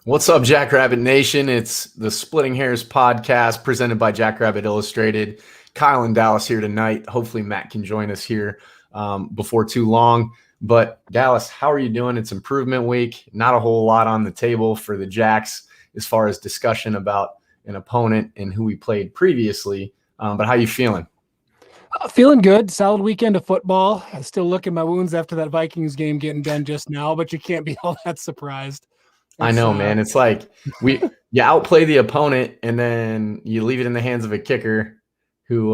What's up, Jackrabbit Nation? It's the Splitting Hairs podcast presented by Jackrabbit Illustrated. Kyle and Dallas here tonight. Hopefully Matt can join us here before too long. But Dallas, how are you doing? It's improvement week. Not a whole lot on the table for the Jacks as far as discussion about an opponent and who we played previously. But how you feeling? Feeling good. Solid weekend of football. I still look at my wounds after that Vikings game getting done just now, but you can't be all that surprised. I know, man. It's like you outplay the opponent and then you leave it in the hands of a kicker who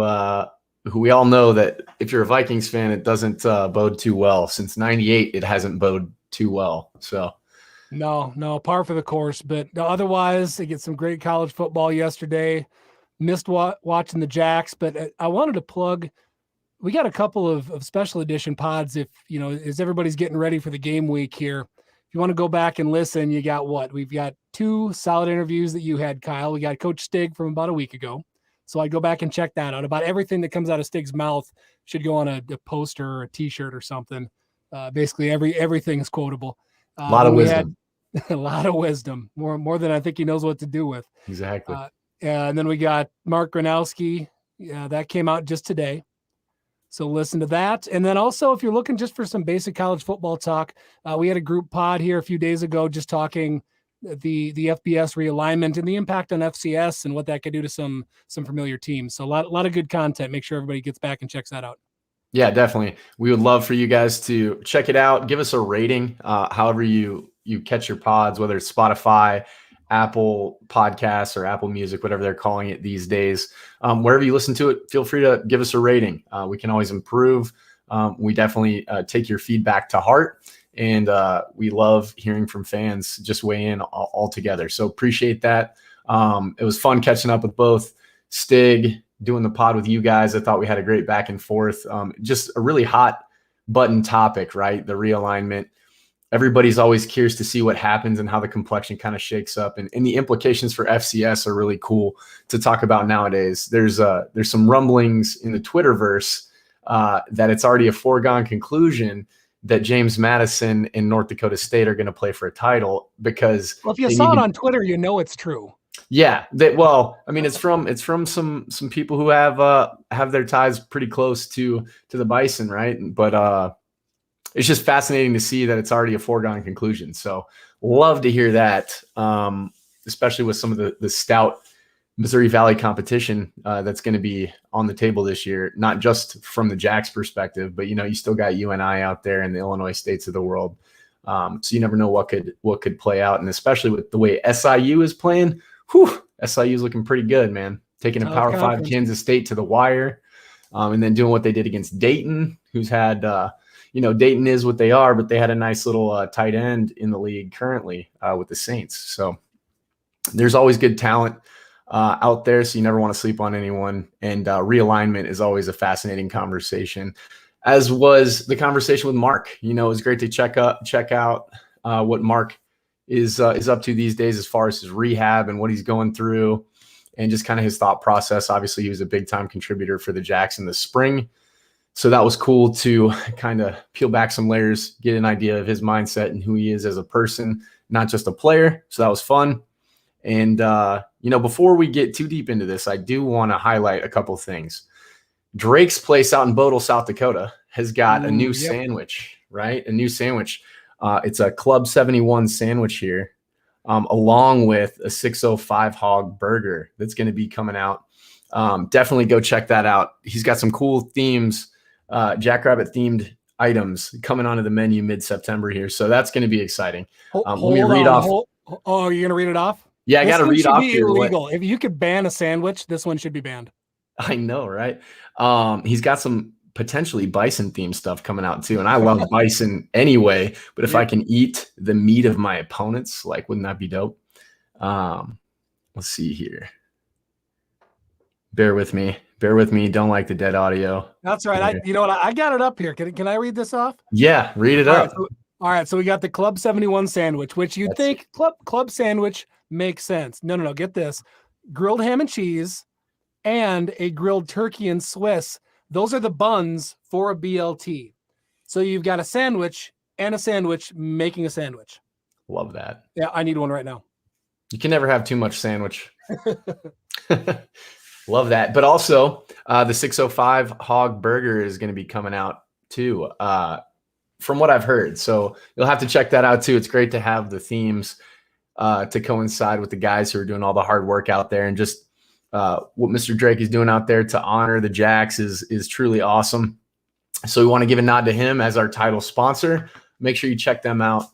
we all know that if you're a Vikings fan, it doesn't bode too well. Since 98, it hasn't bode too well. So no, par for the course. But otherwise, they get some great college football yesterday. Missed watching the Jacks, but I wanted to plug. We got a couple of special edition pods. If as everybody's getting ready for the game week here. If you want to go back and listen, you got what? We've got 2 solid interviews that you had, Kyle. We got Coach Stig from about a week ago. So I'd go back and check that out. About everything that comes out of Stig's mouth should go on a poster or a T-shirt or something. Basically, everything is quotable. A lot of wisdom. A lot of wisdom. More than I think he knows what to do with. Exactly. And then we got Mark Gronowski. Yeah, that came out just today. So listen to that. And then also, if you're looking just for some basic college football talk, we had a group pod here a few days ago just talking the FBS realignment and the impact on FCS and what that could do to some familiar teams. So a lot of good content. Make sure everybody gets back and checks that out. Yeah, definitely. We would love for you guys to check it out. Give us a rating, however you catch your pods, whether it's Spotify, Apple Podcasts, or Apple Music, whatever they're calling it these days. Wherever you listen to it, feel free to give us a rating. We can always improve. We definitely take your feedback to heart, and we love hearing from fans. Just weigh in all together. So appreciate that. It was fun catching up with both Stig, doing the pod with you guys. I thought we had a great back and forth. Just a really hot button topic, right? The realignment. Everybody's always curious to see what happens and how the complexion kind of shakes up, and the implications for FCS are really cool to talk about nowadays. There's some rumblings in the Twitterverse that it's already a foregone conclusion that James Madison and North Dakota State are going to play for a title because. Well, if you saw it on Twitter, you know it's true. Yeah, it's from some people who have their ties pretty close to the Bison, right? But it's just fascinating to see that it's already a foregone conclusion. So love to hear that, especially with some of the stout Missouri Valley competition that's going to be on the table this year, not just from the Jacks perspective, but you still got UNI out there and the Illinois States of the world. So you never know what could play out, and especially with the way SIU is playing. SIU is looking pretty good, man. Taking a Power 5 Kansas State to the wire, and then doing what they did against Dayton, who's had. Dayton is what they are, but they had a nice little tight end in the league currently with the Saints. So there's always good talent out there, so you never want to sleep on anyone. And realignment is always a fascinating conversation, as was the conversation with Mark. It was great to check out what Mark is up to these days as far as his rehab and what he's going through and just kind of his thought process. Obviously, he was a big-time contributor for the Jacks in the spring. So that was cool to kind of peel back some layers, get an idea of his mindset and who he is as a person, not just a player. So that was fun. And, before we get too deep into this, I do want to highlight a couple of things. Drake's Place out in Bodle, South Dakota has got a new sandwich, right? A new sandwich. It's a Club 71 sandwich here, along with a 605 hog burger that's going to be coming out. Definitely go check that out. He's got some cool themes. Jackrabbit themed items coming onto the menu mid-September here. So that's going to be exciting. Let me read off. You're going to read it off? Yeah, I got to read off here. Illegal. If you could ban a sandwich, this one should be banned. I know, right? He's got some potentially bison themed stuff coming out too. And I love bison anyway, but if I can eat the meat of my opponents, wouldn't that be dope? Let's see here. Bear with me. Don't like the dead audio. That's right. You know what? I got it up here. Can I read this off? Yeah, read it up. All right. So we got the Club 71 sandwich, which you'd think Club sandwich makes sense. No. Get this. Grilled ham and cheese and a grilled turkey and Swiss. Those are the buns for a BLT. So you've got a sandwich and a sandwich making a sandwich. Love that. Yeah, I need one right now. You can never have too much sandwich. Love that. But also, the 605 Hog Burger is going to be coming out too, from what I've heard. So you'll have to check that out too. It's great to have the themes to coincide with the guys who are doing all the hard work out there, and just what Mr. Drake is doing out there to honor the Jacks is truly awesome. So we want to give a nod to him as our title sponsor. Make sure you check them out.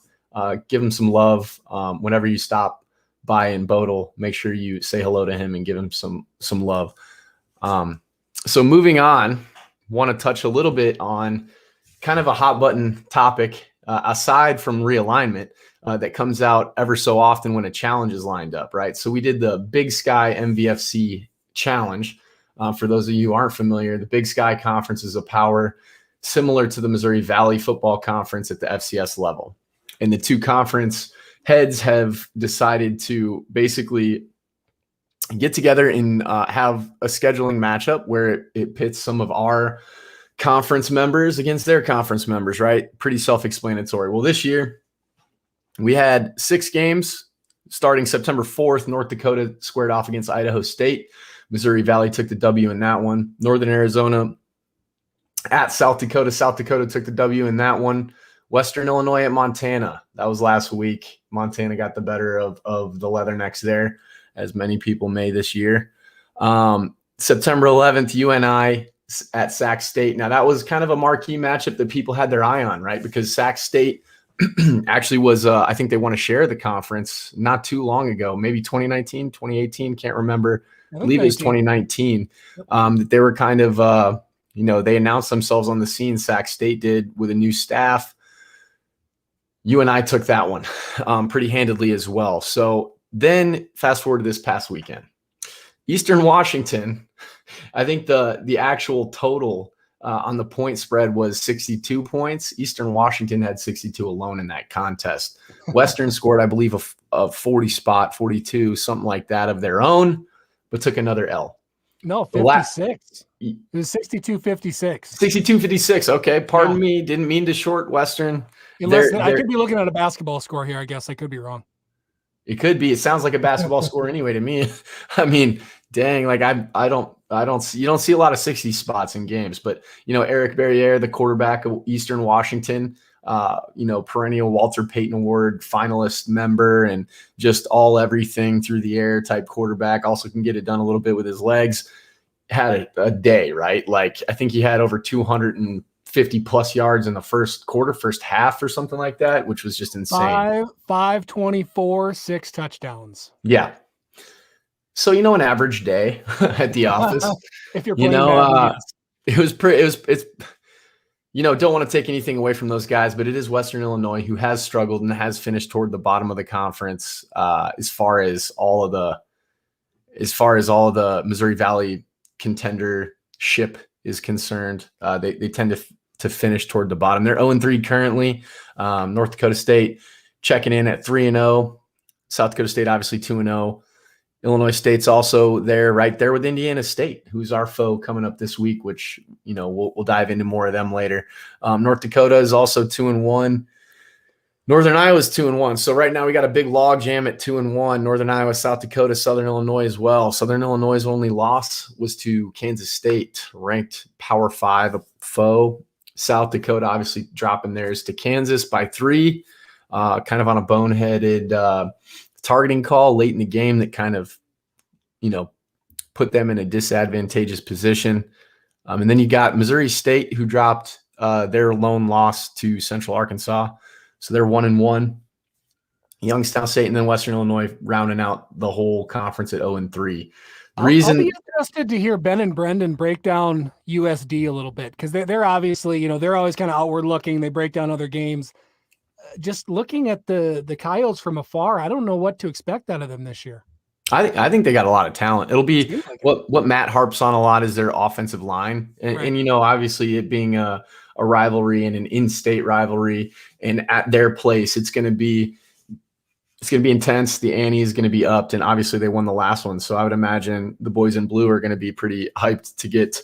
Give them some love. Whenever you stop by in Bodle, make sure you say hello to him and give him some love. So moving on, want to touch a little bit on kind of a hot button topic, aside from realignment, that comes out ever so often when a challenge is lined up, right? So we did the Big Sky MVFC challenge. For those of you who aren't familiar, the Big Sky Conference is a power similar to the Missouri Valley Football Conference at the FCS level. And the two conference heads have decided to basically get together and have a scheduling matchup where it pits some of our conference members against their conference members, right? Pretty self-explanatory. Well, this year we had 6 games starting September 4th. North Dakota squared off against Idaho State. Missouri Valley took the W in that one. Northern Arizona at South Dakota. South Dakota took the W in that one. Western Illinois at Montana. That was last week. Montana got the better of the Leathernecks there, as many people may this year. September 11th, UNI at Sac State. Now, that was kind of a marquee matchup that people had their eye on, right? Because Sac State actually was, I think they won a share of the conference not too long ago, maybe 2019, 2018, can't remember. I believe it was 2019. They were kind of, they announced themselves on the scene. Sac State did, with a new staff. UNI took that one pretty handedly as well. So then fast forward to this past weekend. Eastern Washington, I think the actual total on the point spread was 62 points. Eastern Washington had 62 alone in that contest. Western scored, I believe, a 40 spot, 42, something like that of their own, but took another L. No, 56. It was 62-56. 62-56. Okay. Pardon me. Didn't mean to short Western. I could be looking at a basketball score here. I guess I could be wrong. It could be. It sounds like a basketball score anyway to me. I mean, dang, like I don't see, you don't see a lot of 60 spots in games, but Eric Barriere, the quarterback of Eastern Washington, perennial Walter Payton Award finalist member, and just everything through the air type quarterback. Also can get it done a little bit with his legs. Had a day, right? Like I think he had over 250 plus yards in the first quarter, first half or something like that, which was just insane. 524, 6 touchdowns. Yeah. So, an average day at the office, if you're playing badly, yes. it's don't want to take anything away from those guys, but it is Western Illinois who has struggled and has finished toward the bottom of the conference as far as all of the Missouri Valley contendership is concerned. They tend to finish toward the bottom. They're 0-3 currently. North Dakota State checking in at 3-0. South Dakota State obviously 2-0. Illinois State's also there, right there with Indiana State, who's our foe coming up this week, which, we'll dive into more of them later. North Dakota is also 2-1. Northern Iowa is 2-1. So right now we got a big log jam at 2-1. Northern Iowa, South Dakota, Southern Illinois as well. Southern Illinois' only loss was to Kansas State, ranked Power 5 foe. South Dakota obviously dropping theirs to Kansas by 3, kind of on a boneheaded targeting call late in the game that kind of, put them in a disadvantageous position. And then you got Missouri State, who dropped their lone loss to Central Arkansas. So they're 1-1. Youngstown State and then Western Illinois rounding out the whole conference at 0-3. I'll be interested to hear Ben and Brendan break down USD a little bit, because they're obviously, they're always kind of outward looking. They break down other games. Just looking at the Coyotes from afar, I don't know what to expect out of them this year. I think they got a lot of talent. It'll be what Matt harps on a lot is their offensive line. And, right. and obviously it being a rivalry and an in-state rivalry, and at their place, it's going to be intense. The ante is going to be upped, and obviously they won the last one. So I would imagine the boys in blue are going to be pretty hyped to get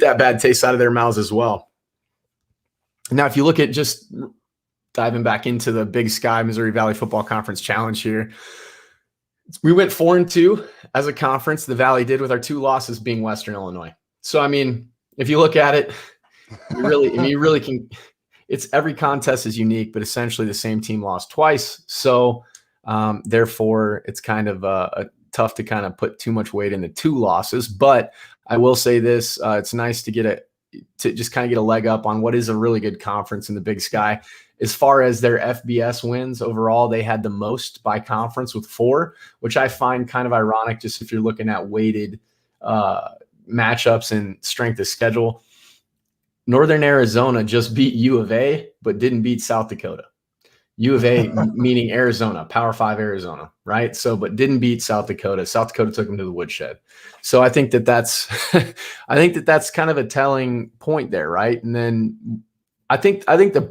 that bad taste out of their mouths as well. Now, if you look at just diving back into the Big Sky Missouri Valley Football Conference Challenge here, We went 4-2 as a conference. The Valley did, with our 2 losses being Western Illinois. So, I mean, if you look at it, you really can. It's every contest is unique, but essentially the same team lost twice. So, therefore, it's kind of tough to kind of put too much weight in the 2 losses. But I will say this: it's nice to just kind of get a leg up on what is a really good conference in the Big Sky. As far as their FBS wins overall, they had the most by conference with 4, which I find kind of ironic, just if you're looking at weighted matchups and strength of schedule. Northern Arizona just beat U of A, but didn't beat South Dakota. U of A meaning Arizona, Power 5 Arizona, right? So, but didn't beat South Dakota. South Dakota took them to the woodshed. So I think that's kind of a telling point there, right? And then I think the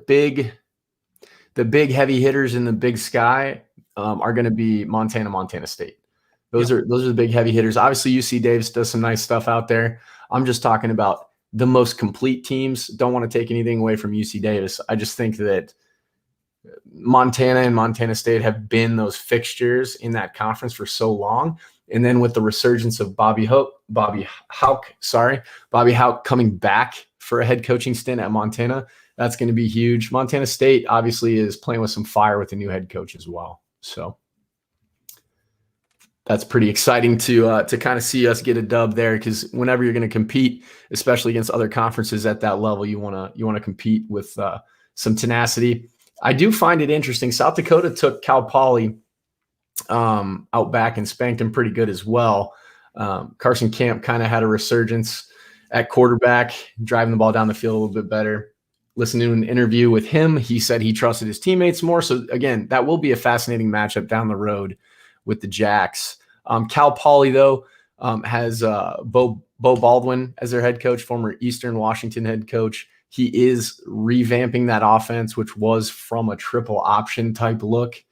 big heavy hitters in the Big Sky are going to be Montana State. Those are the big heavy hitters. Obviously, UC Davis does some nice stuff out there. I'm just talking about the most complete teams. Don't want to take anything away from UC Davis. I just think that Montana and Montana State have been those fixtures in that conference for so long. And then with the resurgence of Bobby Hauck coming back for a head coaching stint at Montana, that's going to be huge. Montana State obviously is playing with some fire with a new head coach as well. So that's pretty exciting to kind of see us get a dub there, because whenever you're going to compete, especially against other conferences at that level, you want to compete with some tenacity. I do find it interesting. South Dakota took Cal Poly out back and spanked him pretty good as well. Carson Camp kind of had a resurgence at quarterback, driving the ball down the field a little bit better. Listening to an interview with him, he said he trusted his teammates more. So again, that will be a fascinating matchup down the road with the Jacks. Cal Poly, though, has Bo Baldwin as their head coach, former Eastern Washington head coach. He is revamping that offense, which was from a triple option type look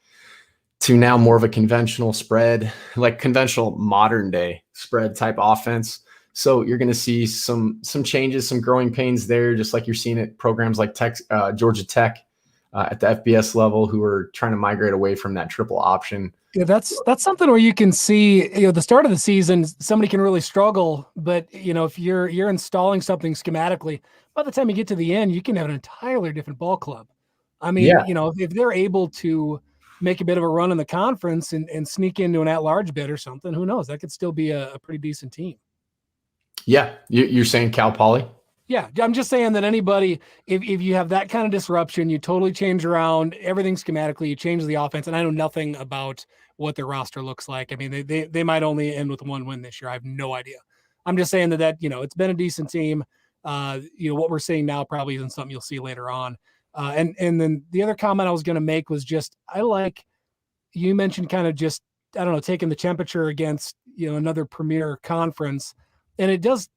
to now more of a conventional spread, like conventional modern day spread type offense. So you're going to see some changes, some growing pains there, just like you're seeing at programs like Georgia Tech at the FBS level, who are trying to migrate away from that triple option. Yeah, that's something where you can see, the start of the season, somebody can really struggle, but if you're installing something schematically, by the time you get to the end, you can have an entirely different ball club. I mean, if they're able to make a bit of a run in the conference and sneak into an at-large bid or something, who knows? That could still be a pretty decent team. Yeah, you're saying Cal Poly? Yeah, I'm just saying that anybody, if you have that kind of disruption, you totally change around everything schematically, you change the offense, and I know nothing about what their roster looks like. I mean, they might only end with 1 win this year. I have no idea. I'm just saying that it's been a decent team. What we're seeing now probably isn't something you'll see later on. And then the other comment I was going to make was just, I like, you mentioned kind of just, I don't know, taking the temperature against, another premier conference. And it does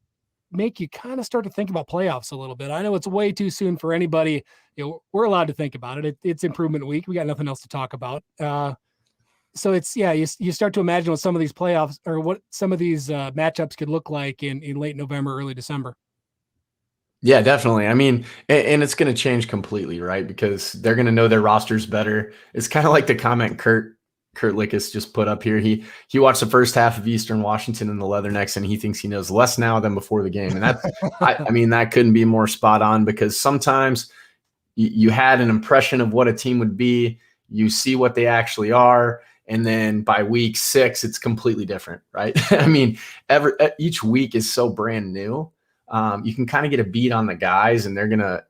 make you kind of start to think about playoffs a little bit. I know it's way too soon for anybody. We're allowed to think about it. It's improvement week. We got nothing else to talk about. So it's, you start to imagine what some of these playoffs or what some of these matchups could look like in late November, early December. Yeah, definitely. I mean, and it's going to change completely, right? Because they're going to know their rosters better. It's kind of like the comment Kurt Lickis just put up here. He watched the first half of Eastern Washington and the Leathernecks, and he thinks he knows less now than before the game. And that's, I mean, that couldn't be more spot on, because sometimes you had an impression of what a team would be. You see what they actually are. And then by week 6, it's completely different, right? I mean, each week is so brand new. You can kind of get a beat on the guys, and they're going to,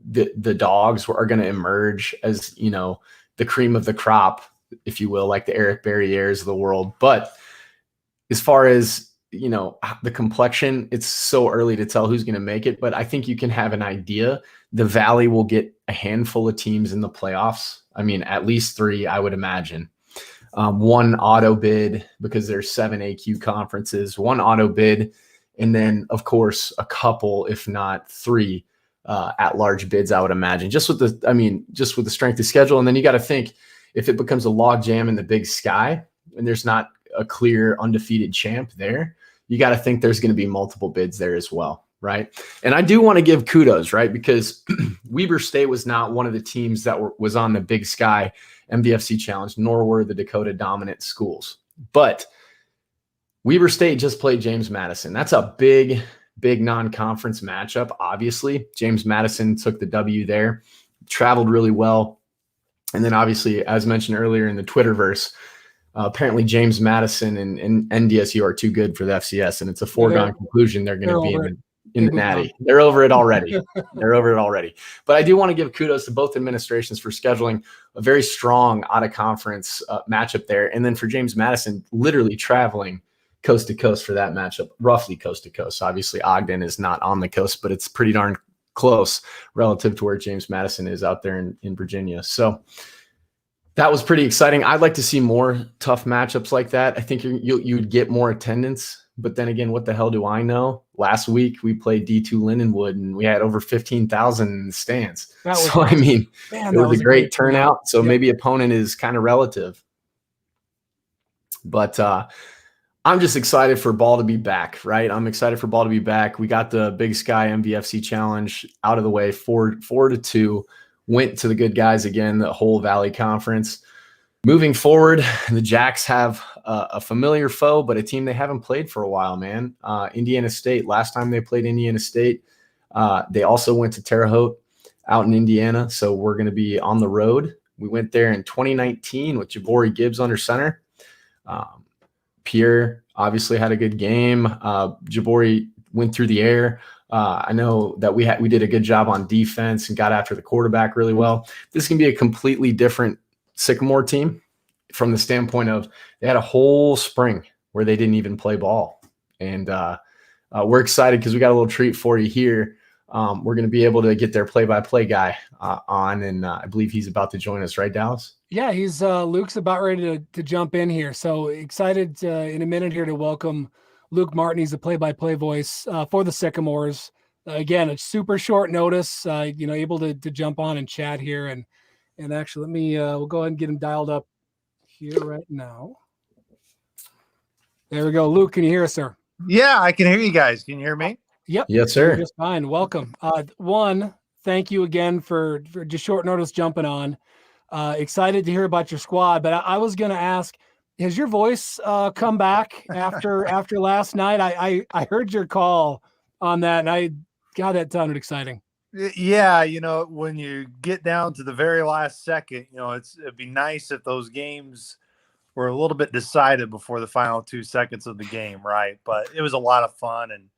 the dogs are going to emerge as, the cream of the crop, if you will, like the Eric Barriers of the world. But as far as, the complexion, it's so early to tell who's going to make it. But I think you can have an idea. The Valley will get a handful of teams in the playoffs. I mean, at least 3, I would imagine. 1 auto bid, because there's 7 AQ conferences, 1 auto bid. And then, of course, a couple, if not 3, at-large bids, I would imagine, just with the strength of schedule. And then you got to think, if it becomes a log jam in the Big Sky and there's not a clear undefeated champ there, you got to think there's going to be multiple bids there as well, right? And I do want to give kudos, right? Because Weber State was not one of the teams that was on the Big Sky MVFC Challenge, nor were the Dakota dominant schools. But Weber State just played James Madison. That's a big non-conference matchup. Obviously, James Madison took the W there, traveled really well. And then obviously, as mentioned earlier in the Twitterverse, apparently James Madison and NDSU are too good for the FCS, and it's a foregone conclusion they're going to be in the Natty. They're over it already. They're over it already. But I do want to give kudos to both administrations for scheduling a very strong out-of-conference matchup there. And then for James Madison, literally traveling coast to coast for that matchup, roughly coast to coast. Obviously, Ogden is not on the coast, but it's pretty darn close relative to where James Madison is out there in Virginia. So that was pretty exciting. I'd like to see more tough matchups like that. I think you'd get more attendance. But then again, what the hell do I know? Last week we played D2 Lindenwood and we had over 15,000 in the stands. So I mean, it was a great turnout. So maybe opponent is kind of relative. But I'm just excited for ball to be back, right? I'm excited for ball to be back. We got the Big Sky MVFC Challenge out of the way, 4-2. Went to the good guys again, the whole Valley Conference. Moving forward, the Jacks have a familiar foe, but a team they haven't played for a while, man. Indiana State. Last time they played Indiana State, they also went to Terre Haute out in Indiana. So we're going to be on the road. We went there in 2019 with Jabori Gibbs under center. Pierre obviously had a good game. Jabori went through the air. I know that we did a good job on defense and got after the quarterback really well. This can be a completely different Sycamore team from the standpoint of they had a whole spring where they didn't even play ball. And we're excited because we got a little treat for you here. We're going to be able to get their play-by-play guy on, and I believe he's about to join us, right, Dallas? Yeah, he's Luke's about ready to jump in here. So excited in a minute here to welcome Luke Martin. He's the play-by-play voice for the Sycamores. Again, it's super short notice, able to jump on and chat here. And actually, let me we'll go ahead and get him dialed up here right now. There we go. Luke, can you hear us, sir? Yeah, I can hear you guys. Can you hear me? Yep. Yes, sir. Just fine. Welcome. One, thank you again for just short notice jumping on. Excited to hear about your squad, but I was going to ask, has your voice come back after last night? I heard your call on that, and God, that sounded exciting. Yeah, when you get down to the very last second, it'd be nice if those games were a little bit decided before the final 2 seconds of the game, right? But it was a lot of fun, and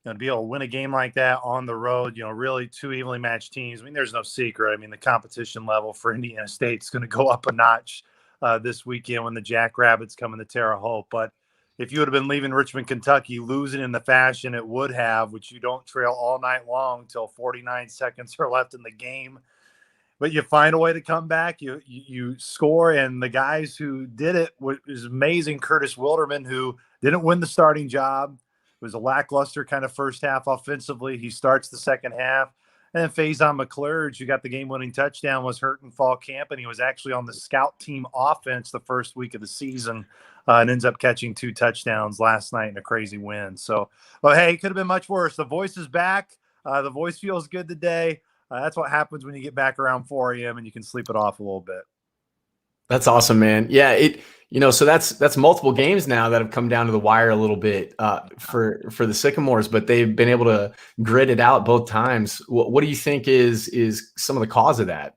to be able to win a game like that on the road, really two evenly matched teams. I mean, there's no secret. I mean, the competition level for Indiana State is going to go up a notch this weekend when the Jackrabbits come into Terre Haute. But if you would have been leaving Richmond, Kentucky, losing in the fashion it would have, which you don't trail all night long till 49 seconds are left in the game, but you find a way to come back, you score, and the guys who did it was amazing. Curtis Wilderman, who didn't win the starting job, it was a lackluster kind of first half offensively. He starts the second half. And then Faison Mcclurge, who got the game-winning touchdown, was hurt in fall camp, and he was actually on the scout team offense the first week of the season and ends up catching 2 touchdowns last night in a crazy win. So, hey, it could have been much worse. The voice is back. The voice feels good today. That's what happens when you get back around 4 a.m. and you can sleep it off a little bit. That's awesome, man. Yeah, so that's multiple games now that have come down to the wire a little bit for the Sycamores, but they've been able to grit it out both times. What do you think is some of the cause of that?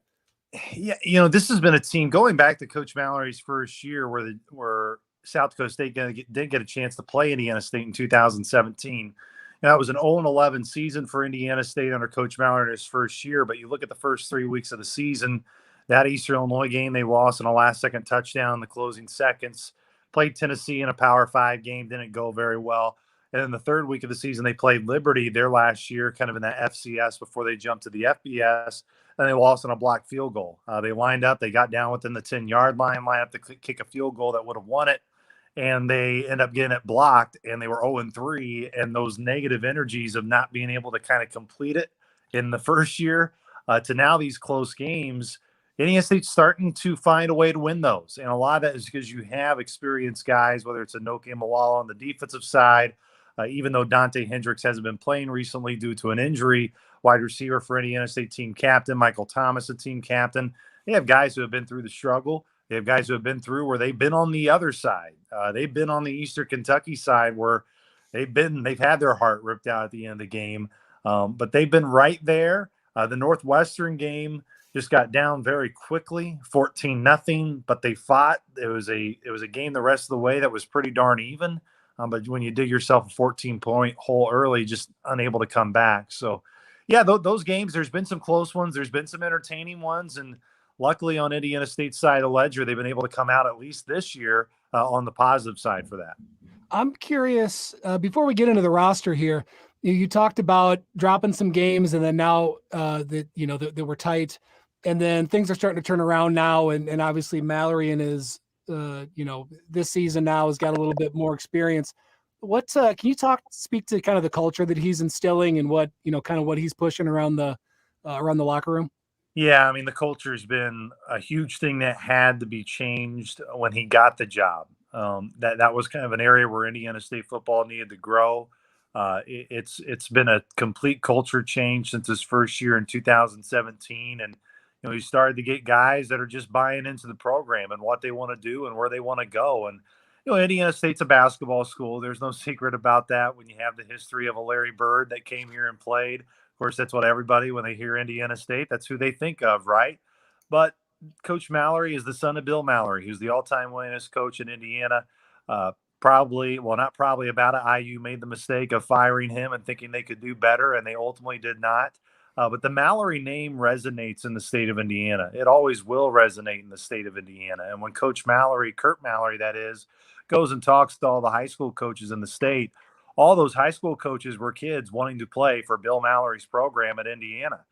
Yeah, this has been a team going back to Coach Mallory's first year where South Dakota State did get a chance to play Indiana State in 2017. That was an 0-11 season for Indiana State under Coach Mallory in his first year, but you look at the first 3 weeks of the season, that Eastern Illinois game, they lost on a last-second touchdown in the closing seconds. Played Tennessee in a Power 5 game, didn't go very well. And then the third week of the season, they played Liberty their last year, kind of in that FCS before they jumped to the FBS, and they lost on a blocked field goal. They lined up. They got down within the 10-yard line, lined up to kick a field goal that would have won it, and they end up getting it blocked, and they were 0-3, and those negative energies of not being able to kind of complete it in the first year to now these close games, Indiana State's starting to find a way to win those. And a lot of that is because you have experienced guys, whether it's Anoke Mawala on the defensive side, even though Dante Hendrix hasn't been playing recently due to an injury, wide receiver for Indiana State team captain, Michael Thomas, a team captain. they have guys who have been through the struggle. They have guys who have been through where they've been on the other side. They've been on the Eastern Kentucky side where they've had their heart ripped out at the end of the game. But they've been right there. The Northwestern game just got down very quickly, 14-0, but they fought. It was a game the rest of the way that was pretty darn even. But when you dig yourself a 14-point hole early, just unable to come back. So, yeah, those games, there's been some close ones. There's been some entertaining ones. And luckily on Indiana State's side of the ledger, they've been able to come out at least this year on the positive side for that. I'm curious, before we get into the roster here, you talked about dropping some games and then now that we're tight and then things are starting to turn around now. And obviously Mallory and his, this season now has got a little bit more experience. What can you speak to kind of the culture that he's instilling and what, kind of what he's pushing around the locker room? Yeah, I mean, the culture's been a huge thing that had to be changed when he got the job. That was kind of an area where Indiana State football needed to grow. It's been a complete culture change since his first year in 2017, and he started to get guys that are just buying into the program and what they want to do and where they want to go. And Indiana State's a basketball school. There's no secret about that. When you have the history of a Larry Bird that came here and played, of course, that's what everybody, when they hear Indiana State, that's who they think of, right? But Coach Mallory is the son of Bill Mallory, who's the all-time winningest coach in Indiana. Not probably about it. IU made the mistake of firing him and thinking they could do better, and they ultimately did not. But the Mallory name resonates in the state of Indiana. It always will resonate in the state of Indiana. And when Coach Mallory, Kurt Mallory, that is, goes and talks to all the high school coaches in the state, all those high school coaches were kids wanting to play for Bill Mallory's program at Indiana.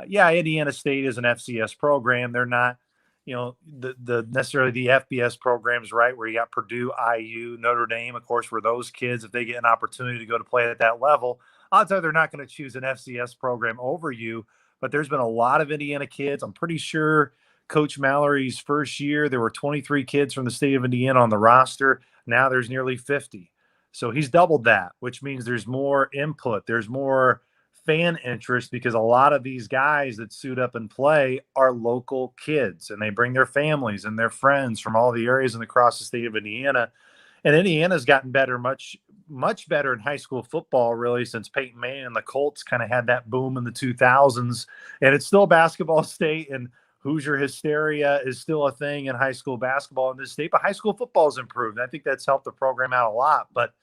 Indiana State is an FCS program. They're not, the necessarily the FBS programs, right, where you got Purdue, IU, Notre Dame, of course, where those kids, if they get an opportunity to go to play at that level, odds are they're not going to choose an FCS program over you. But there's been a lot of Indiana kids. I'm pretty sure Coach Mallory's first year, there were 23 kids from the state of Indiana on the roster. Now there's nearly 50. So he's doubled that, which means there's more input. There's more fan interest because a lot of these guys that suit up and play are local kids, and they bring their families and their friends from all the areas and across the state of Indiana. And Indiana's gotten better, much, much better in high school football, really, since Peyton Manning and the Colts kind of had that boom in the 2000s. And it's still basketball state, and Hoosier hysteria is still a thing in high school basketball in this state. But high school football has improved. I think that's helped the program out a lot. But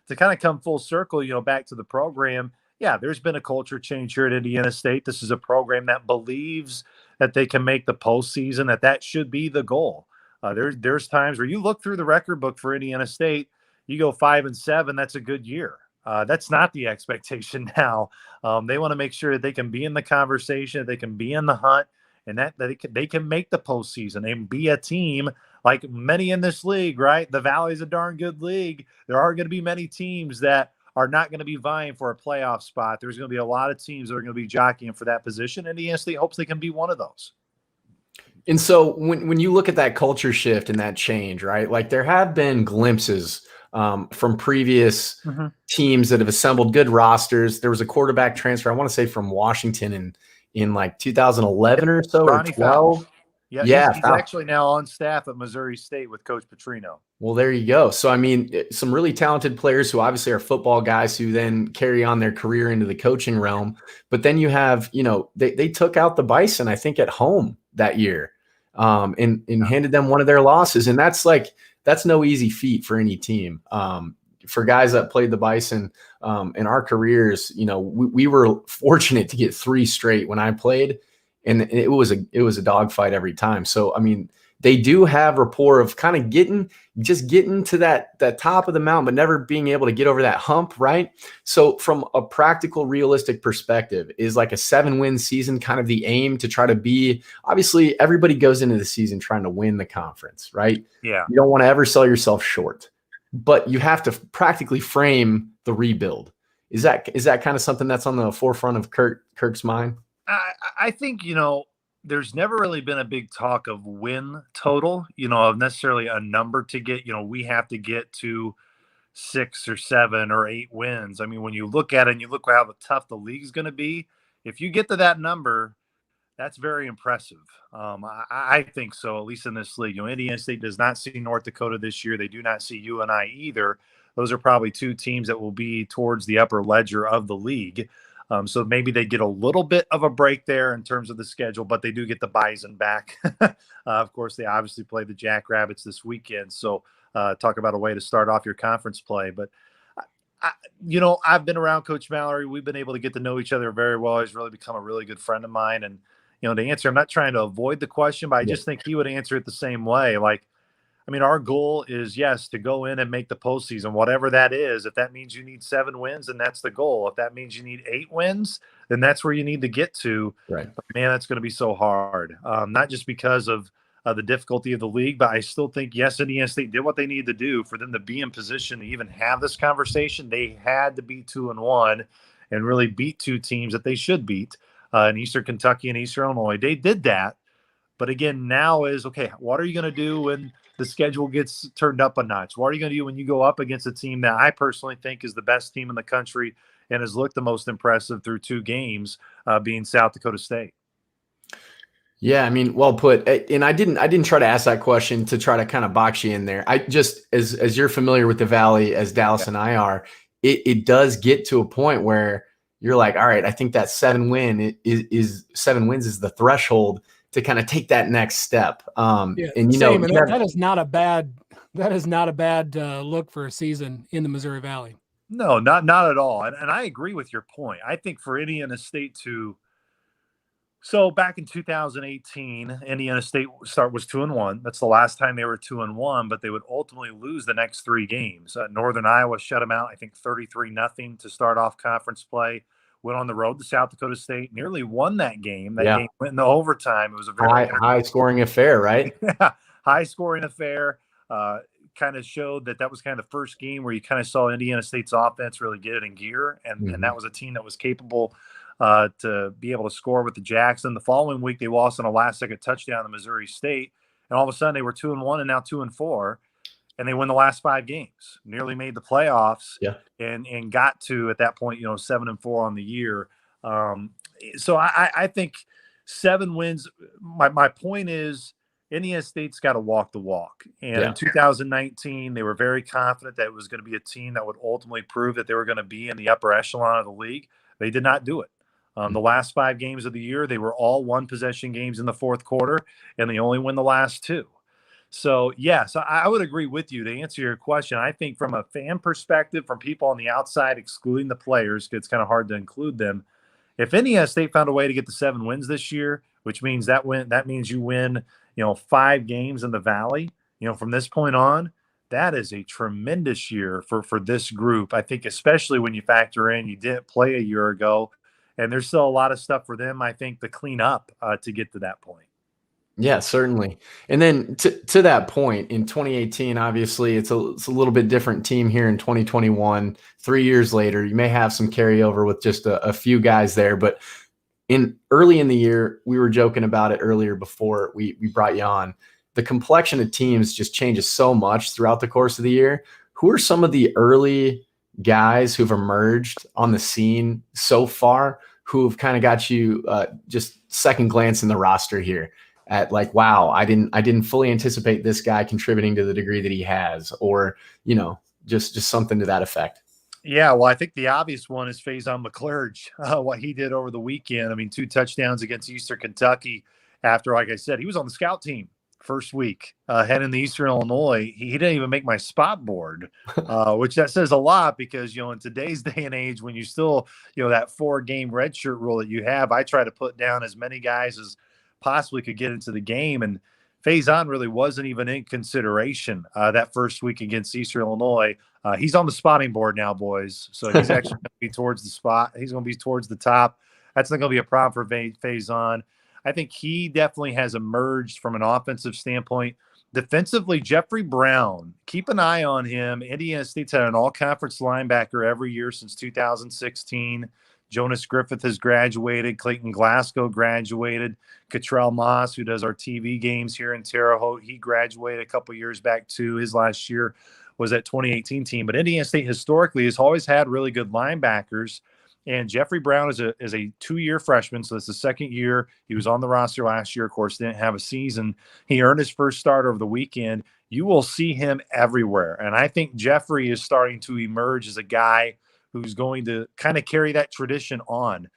to kind of come full circle, back to the program, yeah, there's been a culture change here at Indiana State. This is a program that believes that they can make the postseason, that should be the goal. There's times where you look through the record book for Indiana State, you go 5-7, that's a good year. That's not the expectation now. They want to make sure that they can be in the conversation, they can be in the hunt, and that they can make the postseason and be a team like many in this league, right? The Valley's a darn good league. There are going to be many teams that are not going to be vying for a playoff spot. There's going to be a lot of teams that are going to be jockeying for that position. Indiana State hopes they can be one of those. And so when you look at that culture shift and that change, right, like there have been glimpses from previous teams that have assembled good rosters. There was a quarterback transfer, I want to say from Washington in like 2011 or so, Ronnie or 12. Fouch. Yeah, he's actually now on staff at Missouri State with Coach Petrino. Well, there you go. So, I mean, some really talented players who obviously are football guys who then carry on their career into the coaching realm. But then you have, they took out the Bison, I think, at home that year and handed them one of their losses. And that's no easy feat for any team. For guys that played the Bison in our careers, we were fortunate to get 3 straight when I played. And it was a dogfight every time. So, I mean, they do have rapport of kind of getting to that top of the mountain, but never being able to get over that hump, right? So from a practical, realistic perspective, is like a 7-win season kind of the aim to try to be, obviously everybody goes into the season trying to win the conference, right? Yeah. You don't want to ever sell yourself short, but you have to practically frame the rebuild. Is that kind of something that's on the forefront of Kirk's mind? I think, there's never really been a big talk of win total, of necessarily a number to get, we have to get to 6 or 7 or 8 wins. I mean, when you look at it and you look how tough the league's going to be, if you get to that number, That's very impressive. I think so, at least in this league. Indiana State does not see North Dakota this year. They do not see UNI either. Those are probably two teams that will be towards the upper ledger of the league. So maybe they get a little bit of a break there in terms of the schedule, but they do get the Bison back. Of course, they obviously play the Jackrabbits this weekend. So talk about a way to start off your conference play. But I've been around Coach Mallory. We've been able to get to know each other very well. He's really become a really good friend of mine. And to answer, I'm not trying to avoid the question, but I just think he would answer it the same way. Our goal is, yes, to go in and make the postseason, whatever that is. If that means you need 7 wins, then that's the goal. If that means you need 8 wins, then that's where you need to get to. Right. But man, that's going to be so hard. Not just because of the difficulty of the league, but I still think, yes, Indiana State did what they needed to do for them to be in position to even have this conversation. They had to be 2-1 and really beat 2 teams that they should beat. In Eastern Kentucky and Eastern Illinois. They did that. But again, now is, okay, what are you going to do when the schedule gets turned up a notch? What are you going to do when you go up against a team that I personally think is the best team in the country and has looked the most impressive through 2 games, being South Dakota State? Yeah, well put. And I didn't try to ask that question to try to kind of box you in there. I just, as you're familiar with the Valley as Dallas and I are, it does get to a point where you're like, all right, I think that 7 wins is the threshold to kind of take that next step. And that is not a bad look for a season in the Missouri Valley. No, not at all. And I agree with your point. I think for Indiana State so back in 2018, Indiana State was 2-1. That's the last time they were 2-1, but they would ultimately lose the next 3 games. Northern Iowa shut them out, I think 33-0 to start off conference play. Went on the road to South Dakota State, nearly won that game. That game went in the overtime. It was a very high scoring affair, right? Yeah, high scoring affair. Kind of showed that was kind of the first game where you kind of saw Indiana State's offense really get it in gear, and that was a team that was capable to be able to score with the Jackson. The following week, they lost on a last-second touchdown to Missouri State, and all of a sudden they were 2-1 and now 2-4, and they win the last 5 games. Nearly made the playoffs, and got to, at that point, 7-4 on the year. So I think 7 wins. My point is, Indiana State's got to walk the walk. And in 2019, they were very confident that it was going to be a team that would ultimately prove that they were going to be in the upper echelon of the league. They did not do it. The last 5 games of the year, they were all 1-possession games in the fourth quarter, and they only win the last 2. So, yes, I would agree with you. To answer your question, I think from a fan perspective, from people on the outside, excluding the players, it's kind of hard to include them. If Indiana State found a way to get the 7 wins this year, which means that means you win, 5 games in the Valley, from this point on, that is a tremendous year for this group. I think especially when you factor in you didn't play a year ago, and there's still a lot of stuff for them, I think, to clean up to get to that point. Yeah, certainly. And then to that point, in 2018, obviously it's a little bit different team here in 2021. 3 years later, you may have some carryover with just a few guys there, but early in the year, we were joking about it earlier before we brought you on. The complexion of teams just changes so much throughout the course of the year. Who are some of the early guys who've emerged on the scene so far who've kind of got you just second glance in the roster here at like, wow, I didn't fully anticipate this guy contributing to the degree that he has, or, just something to that effect? Yeah, well, I think the obvious one is Faison Mcclurge, what he did over the weekend. 2 touchdowns against Eastern Kentucky after, like I said, he was on the scout team first week, heading to Eastern Illinois. He didn't even make my spot board, which that says a lot because, in today's day and age, when you still, that 4-game redshirt rule that you have, I try to put down as many guys as possibly could get into the game. And Faison really wasn't even in consideration that first week against Eastern Illinois. He's on the spotting board now, boys. So he's actually going to be towards the spot. He's going to be towards the top. That's not going to be a problem for Faison. I think he definitely has emerged from an offensive standpoint. Defensively, Jeffrey Brown, keep an eye on him. Indiana State's had an all-conference linebacker every year since 2016. Jonas Griffith has graduated. Clayton Glasgow graduated. Cottrell Moss, who does our TV games here in Terre Haute, he graduated a couple years back too. His last year was that 2018 team. But Indiana State historically has always had really good linebackers. And Jeffrey Brown is a 2-year freshman, so it's the second year. He was on the roster last year, of course, didn't have a season. He earned his first start over the weekend. You will see him everywhere. And I think Jeffrey is starting to emerge as a guy who's going to kind of carry that tradition on.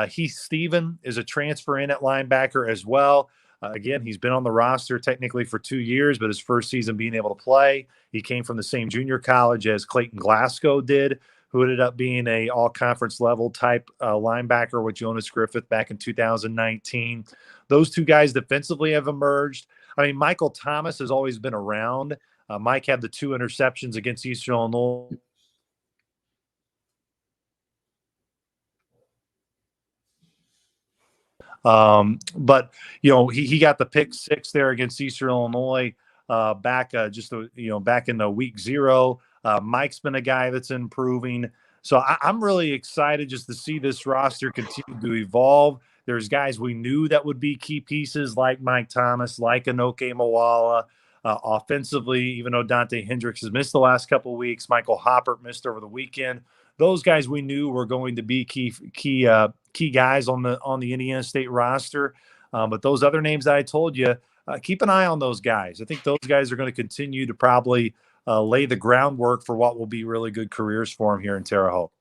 Heath Stephen is a transfer in at linebacker as well. Again, he's been on the roster technically for 2 years, but his first season being able to play. He came from the same junior college as Clayton Glasgow did, who ended up being a all-conference level type linebacker with Jonas Griffith back in 2019. Those two guys defensively have emerged. I mean, Michael Thomas has always been around. Mike had the 2 interceptions against Eastern Illinois. But he got the pick 6 there against Eastern Illinois back in the week 0. Mike's been a guy that's improving. So I'm really excited just to see this roster continue to evolve. There's guys we knew that would be key pieces like Mike Thomas, like Anoke Mawala. Offensively, even though Dante Hendrix has missed the last couple of weeks, Michael Hoppert missed over the weekend. Those guys we knew were going to be key guys on the Indiana State roster. But those other names that I told you, keep an eye on those guys. I think those guys are going to continue to probably lay the groundwork for what will be really good careers for them here in Terre Haute.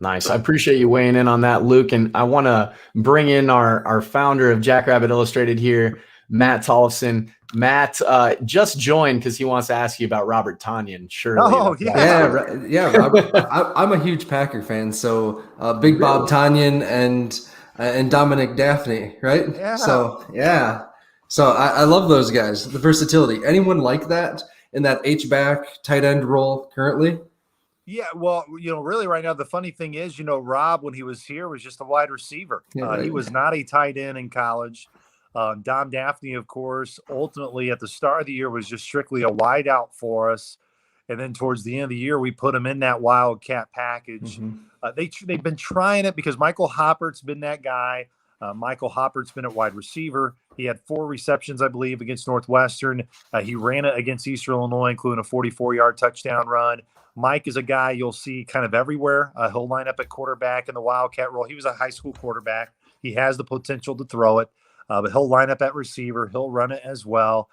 Nice. I appreciate you weighing in on that, Luke. And I want to bring in our founder of Jackrabbit Illustrated here, Matt Tollefson. Matt just joined because he wants to ask you about Robert Tonyan. Surely. Oh, yeah. Robert, I'm a huge Packer fan, so Big Bob Tonyan and Dominic Daphne, right? Yeah. So I love those guys. The versatility. Anyone like that in that H-back tight end role currently? Yeah, well, really right now, the funny thing is, Rob, when he was here, was just a wide receiver. Yeah, right. He was not a tight end in college. Dom Daphne, of course, ultimately at the start of the year was just strictly a wideout for us. And then towards the end of the year, we put him in that Wildcat package. Mm-hmm. They've been trying it because Michael Hoppert's been that guy. Michael Hoppert's been at wide receiver. He had 4 receptions, I believe, against Northwestern. He ran it against Eastern Illinois, including a 44-yard touchdown run. Mike is a guy you'll see kind of everywhere. He'll line up at quarterback in the Wildcat role. He was a high school quarterback. He has the potential to throw it, but he'll line up at receiver. He'll run it as well.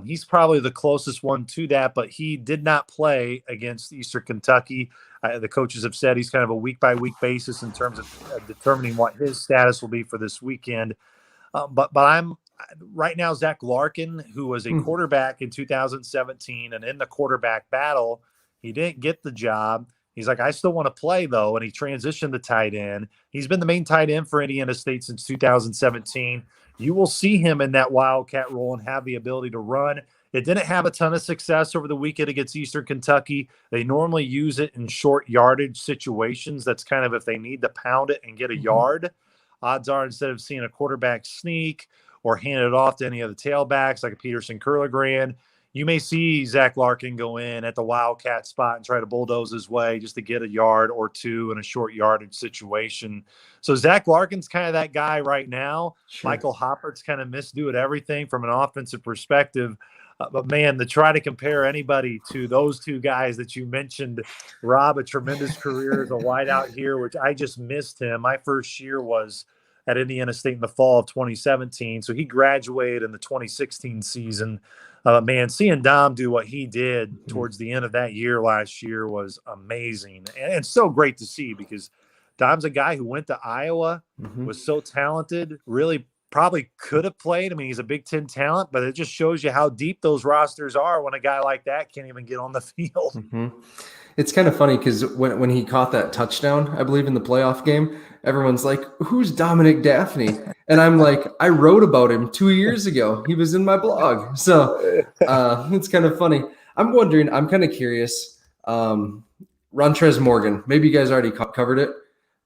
He's probably the closest one to that, but he did not play against Eastern Kentucky. The coaches have said he's kind of a week-by-week basis in terms of determining what his status will be for this weekend. But I'm right now, Zach Larkin, who was a quarterback in 2017, and in the quarterback battle, he didn't get the job. He's like, I still want to play, though, and he transitioned to tight end. He's been the main tight end for Indiana State since 2017. You will see him in that Wildcat role and have the ability to run. It didn't have a ton of success over the weekend against Eastern Kentucky. They normally use it in short yardage situations. That's kind of if they need to pound it and get a yard. Odds are instead of seeing a quarterback sneak or hand it off to any of the tailbacks like a Peterson Curligran, you may see Zach Larkin go in at the Wildcat spot and try to bulldoze his way just to get a yard or two in a short yardage situation. So Zach Larkin's kind of that guy right now. Sure. Michael Hoppert's kind of misdoing everything from an offensive perspective. But, man, to try to compare anybody to those two guys that you mentioned, Rob, a tremendous career as a wideout here, which I just missed him. My first year was at Indiana State in the fall of 2017. So he graduated in the 2016 season. Man, seeing Dom do what he did towards the end of that year last year was amazing. And so great to see because Dom's a guy who went to Iowa, was so talented, really probably could have played. I mean, he's a Big Ten talent, but it just shows you how deep those rosters are when a guy like that can't even get on the field. It's kind of funny because when he caught that touchdown, I believe in the playoff game, everyone's like, who's Dominic Daphne? And I'm like, I wrote about him 2 years ago. He was in my blog. So it's kind of funny. I'm wondering, I'm kind of curious. Rontrez Morgan, maybe you guys already covered it.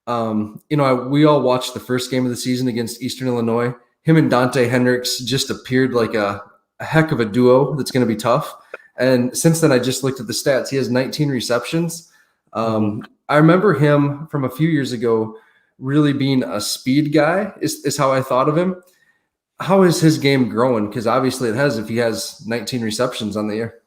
We all watched the first game of the season against Eastern Illinois. Him and Dante Hendrix just appeared like a heck of a duo that's going to be tough. And since then, I just looked at the stats. He has 19 receptions. I remember him from a few years ago really being a speed guy is how I thought of him. How is his game growing? Because obviously it has if he has 19 receptions on the year.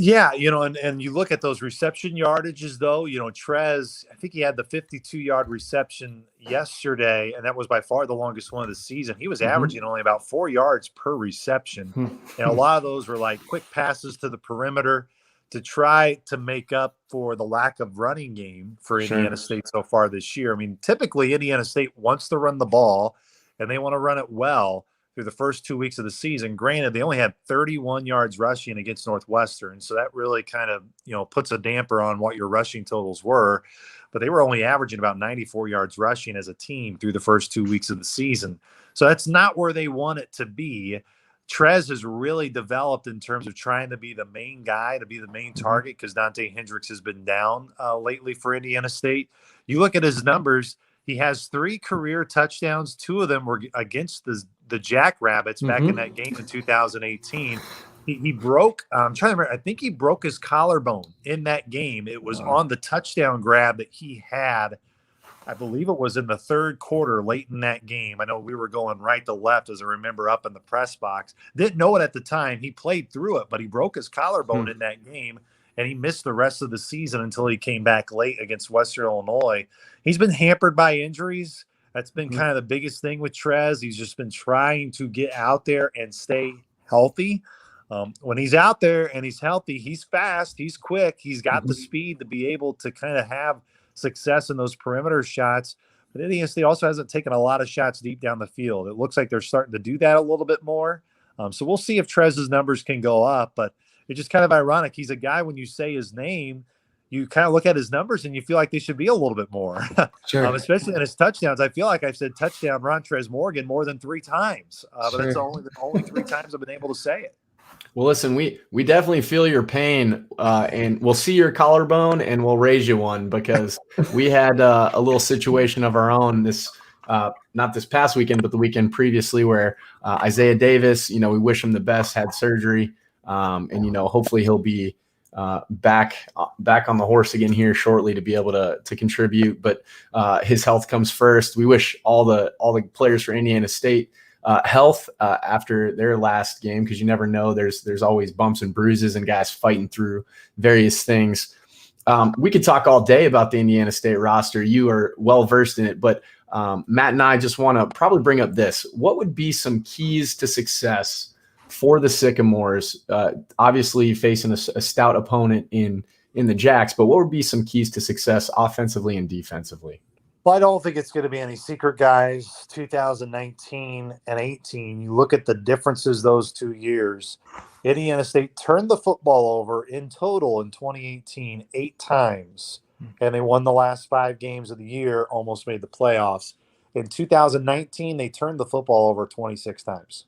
Yeah, and you look at those reception yardages, though, Trez, I think he had the 52-yard reception yesterday, and that was by far the longest one of the season. He was averaging only about 4 yards per reception. And a lot of those were like quick passes to the perimeter to try to make up for the lack of running game for Indiana State so far this year. I mean, typically Indiana State wants to run the ball, and they want to run it well through the first 2 weeks of the season. Granted, they only had 31 yards rushing against Northwestern, so that really kind of, puts a damper on what your rushing totals were. But they were only averaging about 94 yards rushing as a team through the first 2 weeks of the season. So that's not where they want it to be. Trez has really developed in terms of trying to be the main guy, to be the main target, because Dante Hendrix has been down lately for Indiana State. You look at his numbers, he has 3 career touchdowns. 2 of them were against the Jackrabbits back in that game in 2018. He broke, I'm trying to remember, I think he broke his collarbone in that game. It was on the touchdown grab that he had. I believe it was in the third quarter late in that game. I know we were going right to left, as I remember, up in the press box. Didn't know it at the time. He played through it, but he broke his collarbone in that game, and he missed the rest of the season until he came back late against Western Illinois. He's been hampered by injuries. That's been kind of the biggest thing with Trez. He's just been trying to get out there and stay healthy. When he's out there and he's healthy, he's fast, he's quick, he's got the speed to be able to kind of have success in those perimeter shots. But Indiana State also hasn't taken a lot of shots deep down the field. It looks like they're starting to do that a little bit more. So we'll see if Trez's numbers can go up, but it's just kind of ironic. He's a guy, when you say his name, you kind of look at his numbers and you feel like they should be a little bit more, especially in his touchdowns. I feel like I've said touchdown Rontrez Morgan more than 3 times, but that's only 3 times I've been able to say it. Well, listen, we definitely feel your pain, and we'll see your collarbone and we'll raise you one, because we had a little situation of our own this not this past weekend, but the weekend previously, where Isaiah Davis, we wish him the best, had surgery, and hopefully he'll be back on the horse again here shortly to be able to contribute. But his health comes first. We wish all the players for Indiana State health after their last game, because you never know. There's always bumps and bruises and guys fighting through various things. We could talk all day about the Indiana State roster. You are well versed in it, but Matt and I just want to probably bring up this. What would be some keys to success for the Sycamores? Obviously facing a stout opponent in the Jacks, but what would be some keys to success offensively and defensively? Well, I don't think it's going to be any secret, guys. 2019 and 18, you look at the differences those 2 years. Indiana State turned the football over in total in 2018 8 times, and they won the last 5 games of the year, almost made the playoffs. In 2019, they turned the football over 26 times.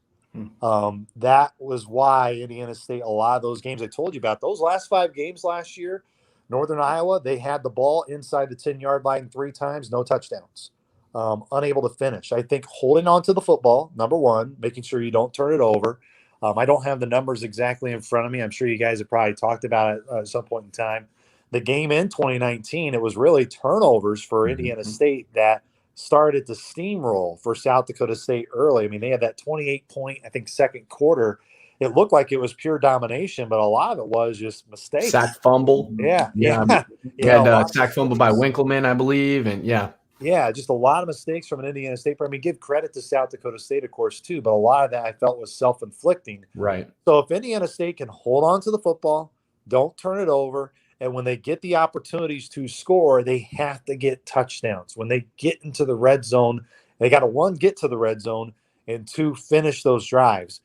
That was why Indiana State, a lot of those games I told you about, those last 5 games last year, Northern Iowa, they had the ball inside the 10-yard line 3 times, no touchdowns, unable to finish. I think holding on to the football, number one, making sure you don't turn it over. I don't have the numbers exactly in front of me. I'm sure you guys have probably talked about it at some point in time. The game in 2019, it was really turnovers for Indiana State that started to steamroll for South Dakota State early. I mean, they had that 28-point, I think, second quarter. It looked like it was pure domination, but a lot of it was just mistakes. Sack fumble. Yeah. We had sack fumble by Winkleman, I believe. And just a lot of mistakes from an Indiana State. I mean, give credit to South Dakota State, of course, too, but a lot of that I felt was self-inflicting. Right. So if Indiana State can hold on to the football, don't turn it over, and when they get the opportunities to score, they have to get touchdowns. When they get into the red zone, they got to, 1, get to the red zone, and 2, finish those drives.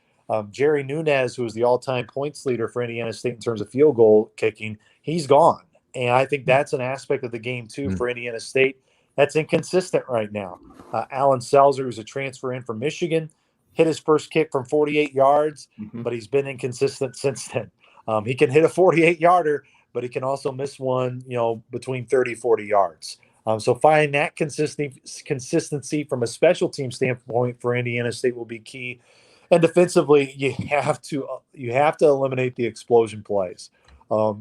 Jerry Nunez, who is the all-time points leader for Indiana State in terms of field goal kicking, he's gone. And I think that's an aspect of the game, too, for Indiana State that's inconsistent right now. Alan Selzer, who's a transfer in from Michigan, hit his first kick from 48 yards, but he's been inconsistent since then. He can hit a 48-yarder, but he can also miss one, between 30, 40 yards. So finding that consistency from a special team standpoint for Indiana State will be key. And defensively, you have to eliminate the explosion plays.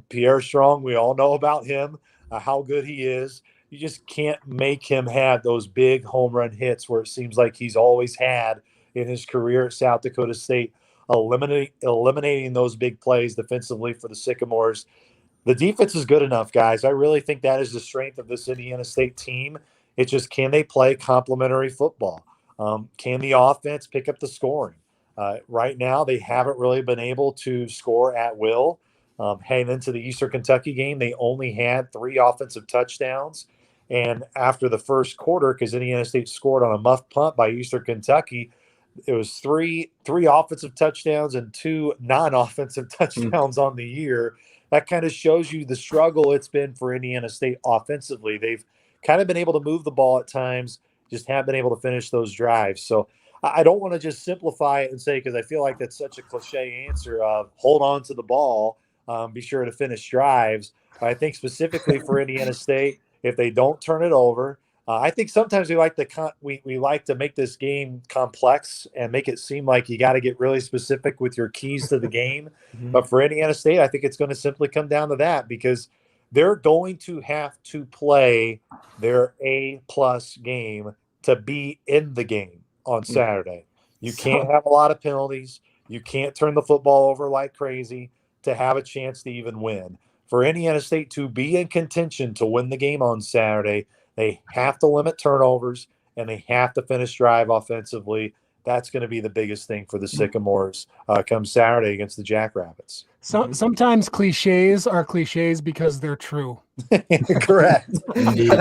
Pierre Strong, we all know about him, how good he is. You just can't make him have those big home run hits where it seems like he's always had in his career at South Dakota State. eliminating those big plays defensively for the Sycamores. The defense is good enough, guys. I really think that is the strength of this Indiana State team. It's just, can they play complementary football? Can the offense pick up the scoring? Right now, they haven't really been able to score at will. Heading into the Eastern Kentucky game, they only had 3 offensive touchdowns. And after the first quarter, because Indiana State scored on a muff punt by Eastern Kentucky, it was three offensive touchdowns and 2 non-offensive touchdowns on the year. That kind of shows you the struggle it's been for Indiana State offensively. They've kind of been able to move the ball at times, just haven't been able to finish those drives. So I don't want to just simplify it and say, because I feel like that's such a cliche answer of hold on to the ball, be sure to finish drives. I think specifically for Indiana State, if they don't turn it over, I think sometimes we like to make this game complex and make it seem like you got to get really specific with your keys to the game. But for Indiana State, I think it's going to simply come down to that, because they're going to have to play their A-plus game to be in the game on Saturday. You can't have a lot of penalties. You can't turn the football over like crazy to have a chance to even win. For Indiana State to be in contention to win the game on Saturday, they have to limit turnovers and they have to finish drive offensively. That's going to be the biggest thing for the Sycamores come Saturday against the Jackrabbits. Sometimes cliches are cliches because they're true. Correct. Indeed.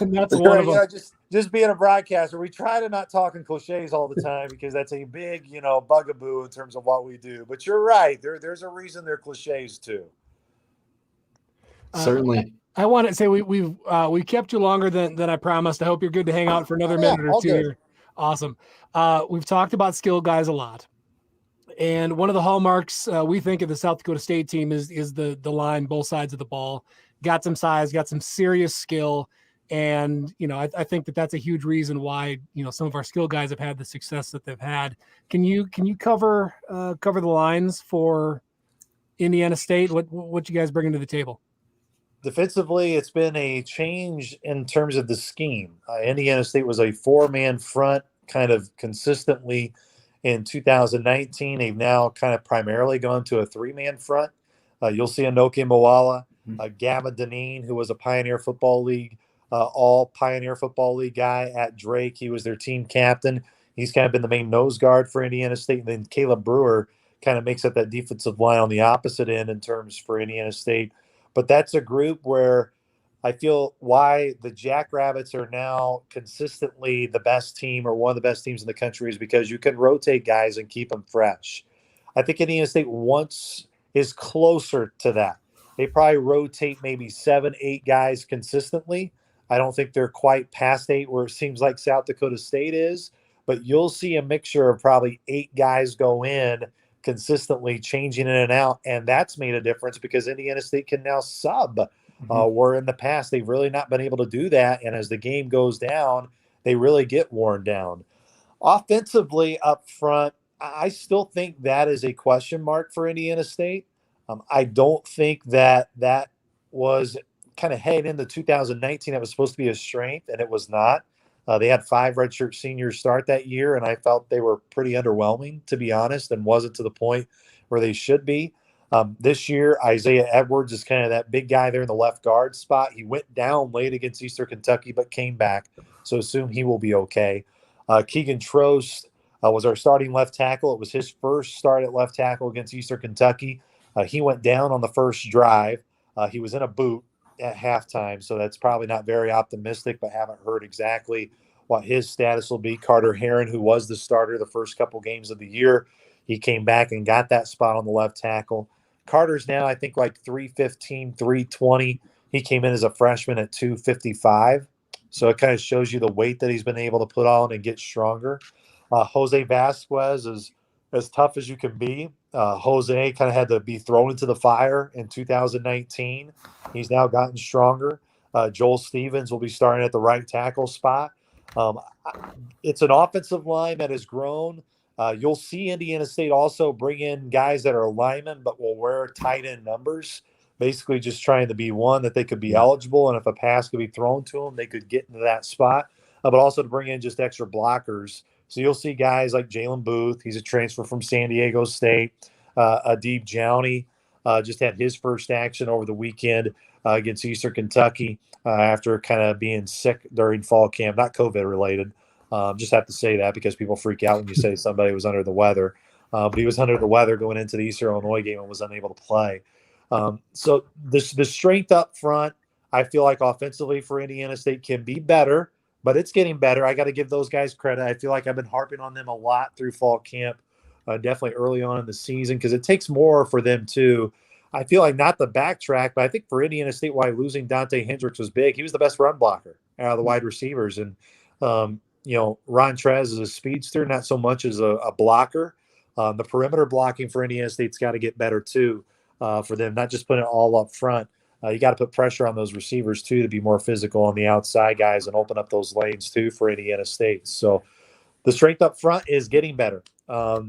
And that's one of them. Just being a broadcaster, we try to not talk in cliches all the time because that's a big, bugaboo in terms of what we do. But you're right. There's a reason they're cliches too. Certainly. I want to say we kept you longer than I promised. I hope you're good to hang out for another minute or two here. Awesome. We've talked about skill guys a lot, and one of the hallmarks we think of the South Dakota State team is the line, both sides of the ball. Got some size, got some serious skill, and I think that's a huge reason why some of our skill guys have had the success that they've had. Can you cover the lines for Indiana State? What you guys bringing to the table? Defensively, it's been a change in terms of the scheme. Indiana State was a 4-man front kind of consistently in 2019. They've now kind of primarily gone to a 3-man front. You'll see Anoke Moala, Gavin Deneen, who was a Pioneer Football League, all Pioneer Football League guy at Drake. He was their team captain. He's kind of been the main nose guard for Indiana State. And then Caleb Brewer kind of makes up that defensive line on the opposite end in terms for Indiana State. But that's a group where I feel why the Jackrabbits are now consistently the best team or one of the best teams in the country is because you can rotate guys and keep them fresh. I think Indiana State is closer to that. They probably rotate maybe 7, 8 guys consistently. I don't think they're quite past 8 where it seems like South Dakota State is, but you'll see a mixture of probably 8 guys go in consistently, changing in and out, and that's made a difference because Indiana State can now sub, where in the past they've really not been able to do that, and as the game goes down, they really get worn down. Offensively up front, I still think that is a question mark for Indiana State. I don't think that was kind of heading into 2019. That was supposed to be a strength, and it was not. They had 5 redshirt seniors start that year, and I felt they were pretty underwhelming, to be honest, and wasn't to the point where they should be. This year, Isaiah Edwards is kind of that big guy there in the left guard spot. He went down late against Eastern Kentucky, but came back, so assume he will be okay. Keegan Trost was our starting left tackle. It was his first start at left tackle against Eastern Kentucky. He went down on the first drive. He was in a boot at halftime, so that's probably not very optimistic, but haven't heard exactly what his status will be. Carter Heron, who was the starter the first couple games of the year, he came back and got that spot on the left tackle. Carter's now, I think, like 315, 320. He came in as a freshman at 255, so it kind of shows you the weight that he's been able to put on and get stronger. Jose Vasquez is as tough as you can be. Jose kind of had to be thrown into the fire in 2019. He's now gotten stronger. Joel Stevens will be starting at the right tackle spot. It's an offensive line that has grown. You'll see Indiana State also bring in guys that are linemen but will wear tight end numbers, basically just trying to be one that they could be eligible, and if a pass could be thrown to them, they could get into that spot. But also to bring in just extra blockers So you'll see guys like Jalen Booth. He's a transfer from San Diego State. Adib Jowney just had his first action over the weekend against Eastern Kentucky after kind of being sick during fall camp, not COVID related. Just have to say that because people freak out when you say somebody was under the weather. But he was under the weather going into the Eastern Illinois game and was unable to play. So the strength up front, I feel like offensively for Indiana State can be better, but it's getting better. I got to give those guys credit. I feel like I've been harping on them a lot through fall camp, definitely early on in the season, because it takes more for them too. I feel like not the backtrack, but I think for Indiana State, why losing Dante Hendrix was big. He was the best run blocker out of the wide receivers. And, Ron Trez is a speedster, not so much as a blocker. The perimeter blocking for Indiana State's got to get better too for them, not just putting it all up front. You got to put pressure on those receivers too to be more physical on the outside guys and open up those lanes too for Indiana State. So the strength up front is getting better.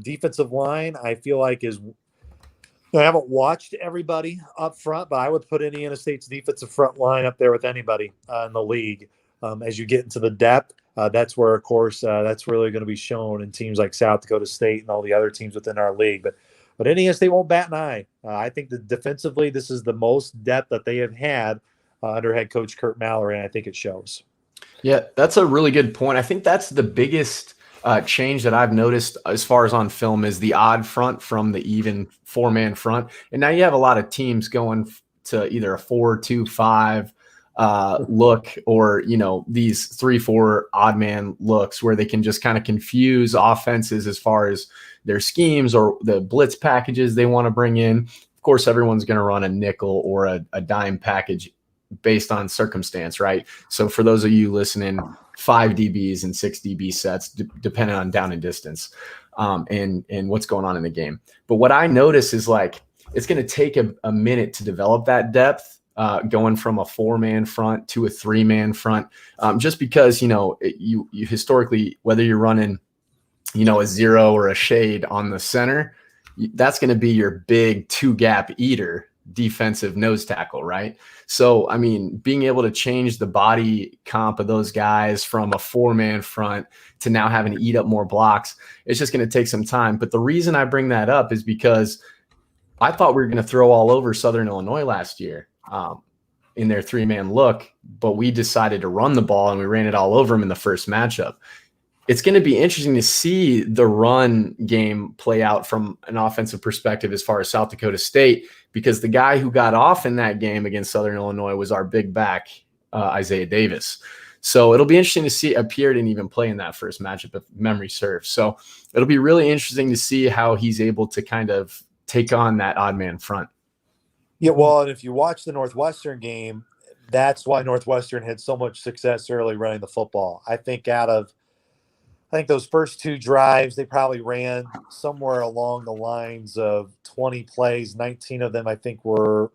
Defensive line, I feel like I haven't watched everybody up front, but I would put Indiana State's defensive front line up there with anybody in the league. As you get into the depth, that's where, of course, that's really going to be shown in teams like South Dakota State and all the other teams within our league. But Indiana State won't bat an eye. I think that defensively, this is the most depth that they have had under head coach Curt Mallory, and I think it shows. Yeah, that's a really good point. I think that's the biggest change that I've noticed as far as on film is the odd front from the even 4-man front. And now you have a lot of teams going to either a 4-2-5 look or, these 3-4 odd man looks where they can just kind of confuse offenses as far as their schemes or the blitz packages they want to bring in. Of course, everyone's going to run a nickel or a dime package based on circumstance, right? So for those of you listening, 5 DBs and 6 DB sets, depending on down and distance and what's going on in the game. But what I notice is like it's going to take a minute to develop that depth, going from a 4-man front to a 3-man front, just because, you historically, whether you're running, a zero or a shade on the center, that's going to be your big 2-gap eater defensive nose tackle, right? So, I mean, being able to change the body comp of those guys from a 4-man front to now having to eat up more blocks, it's just going to take some time. But the reason I bring that up is because I thought we were going to throw all over Southern Illinois last year in their 3-man look, but we decided to run the ball and we ran it all over them in the first matchup. It's going to be interesting to see the run game play out from an offensive perspective as far as South Dakota State, because the guy who got off in that game against Southern Illinois was our big back, Isaiah Davis. So it'll be interesting to see. Pierre didn't even play in that first matchup if memory serves. So it'll be really interesting to see how he's able to kind of take on that odd man front. Yeah, well, and if you watch the Northwestern game, that's why Northwestern had so much success early running the football. I think those first 2 drives, they probably ran somewhere along the lines of 20 plays. 19 of them were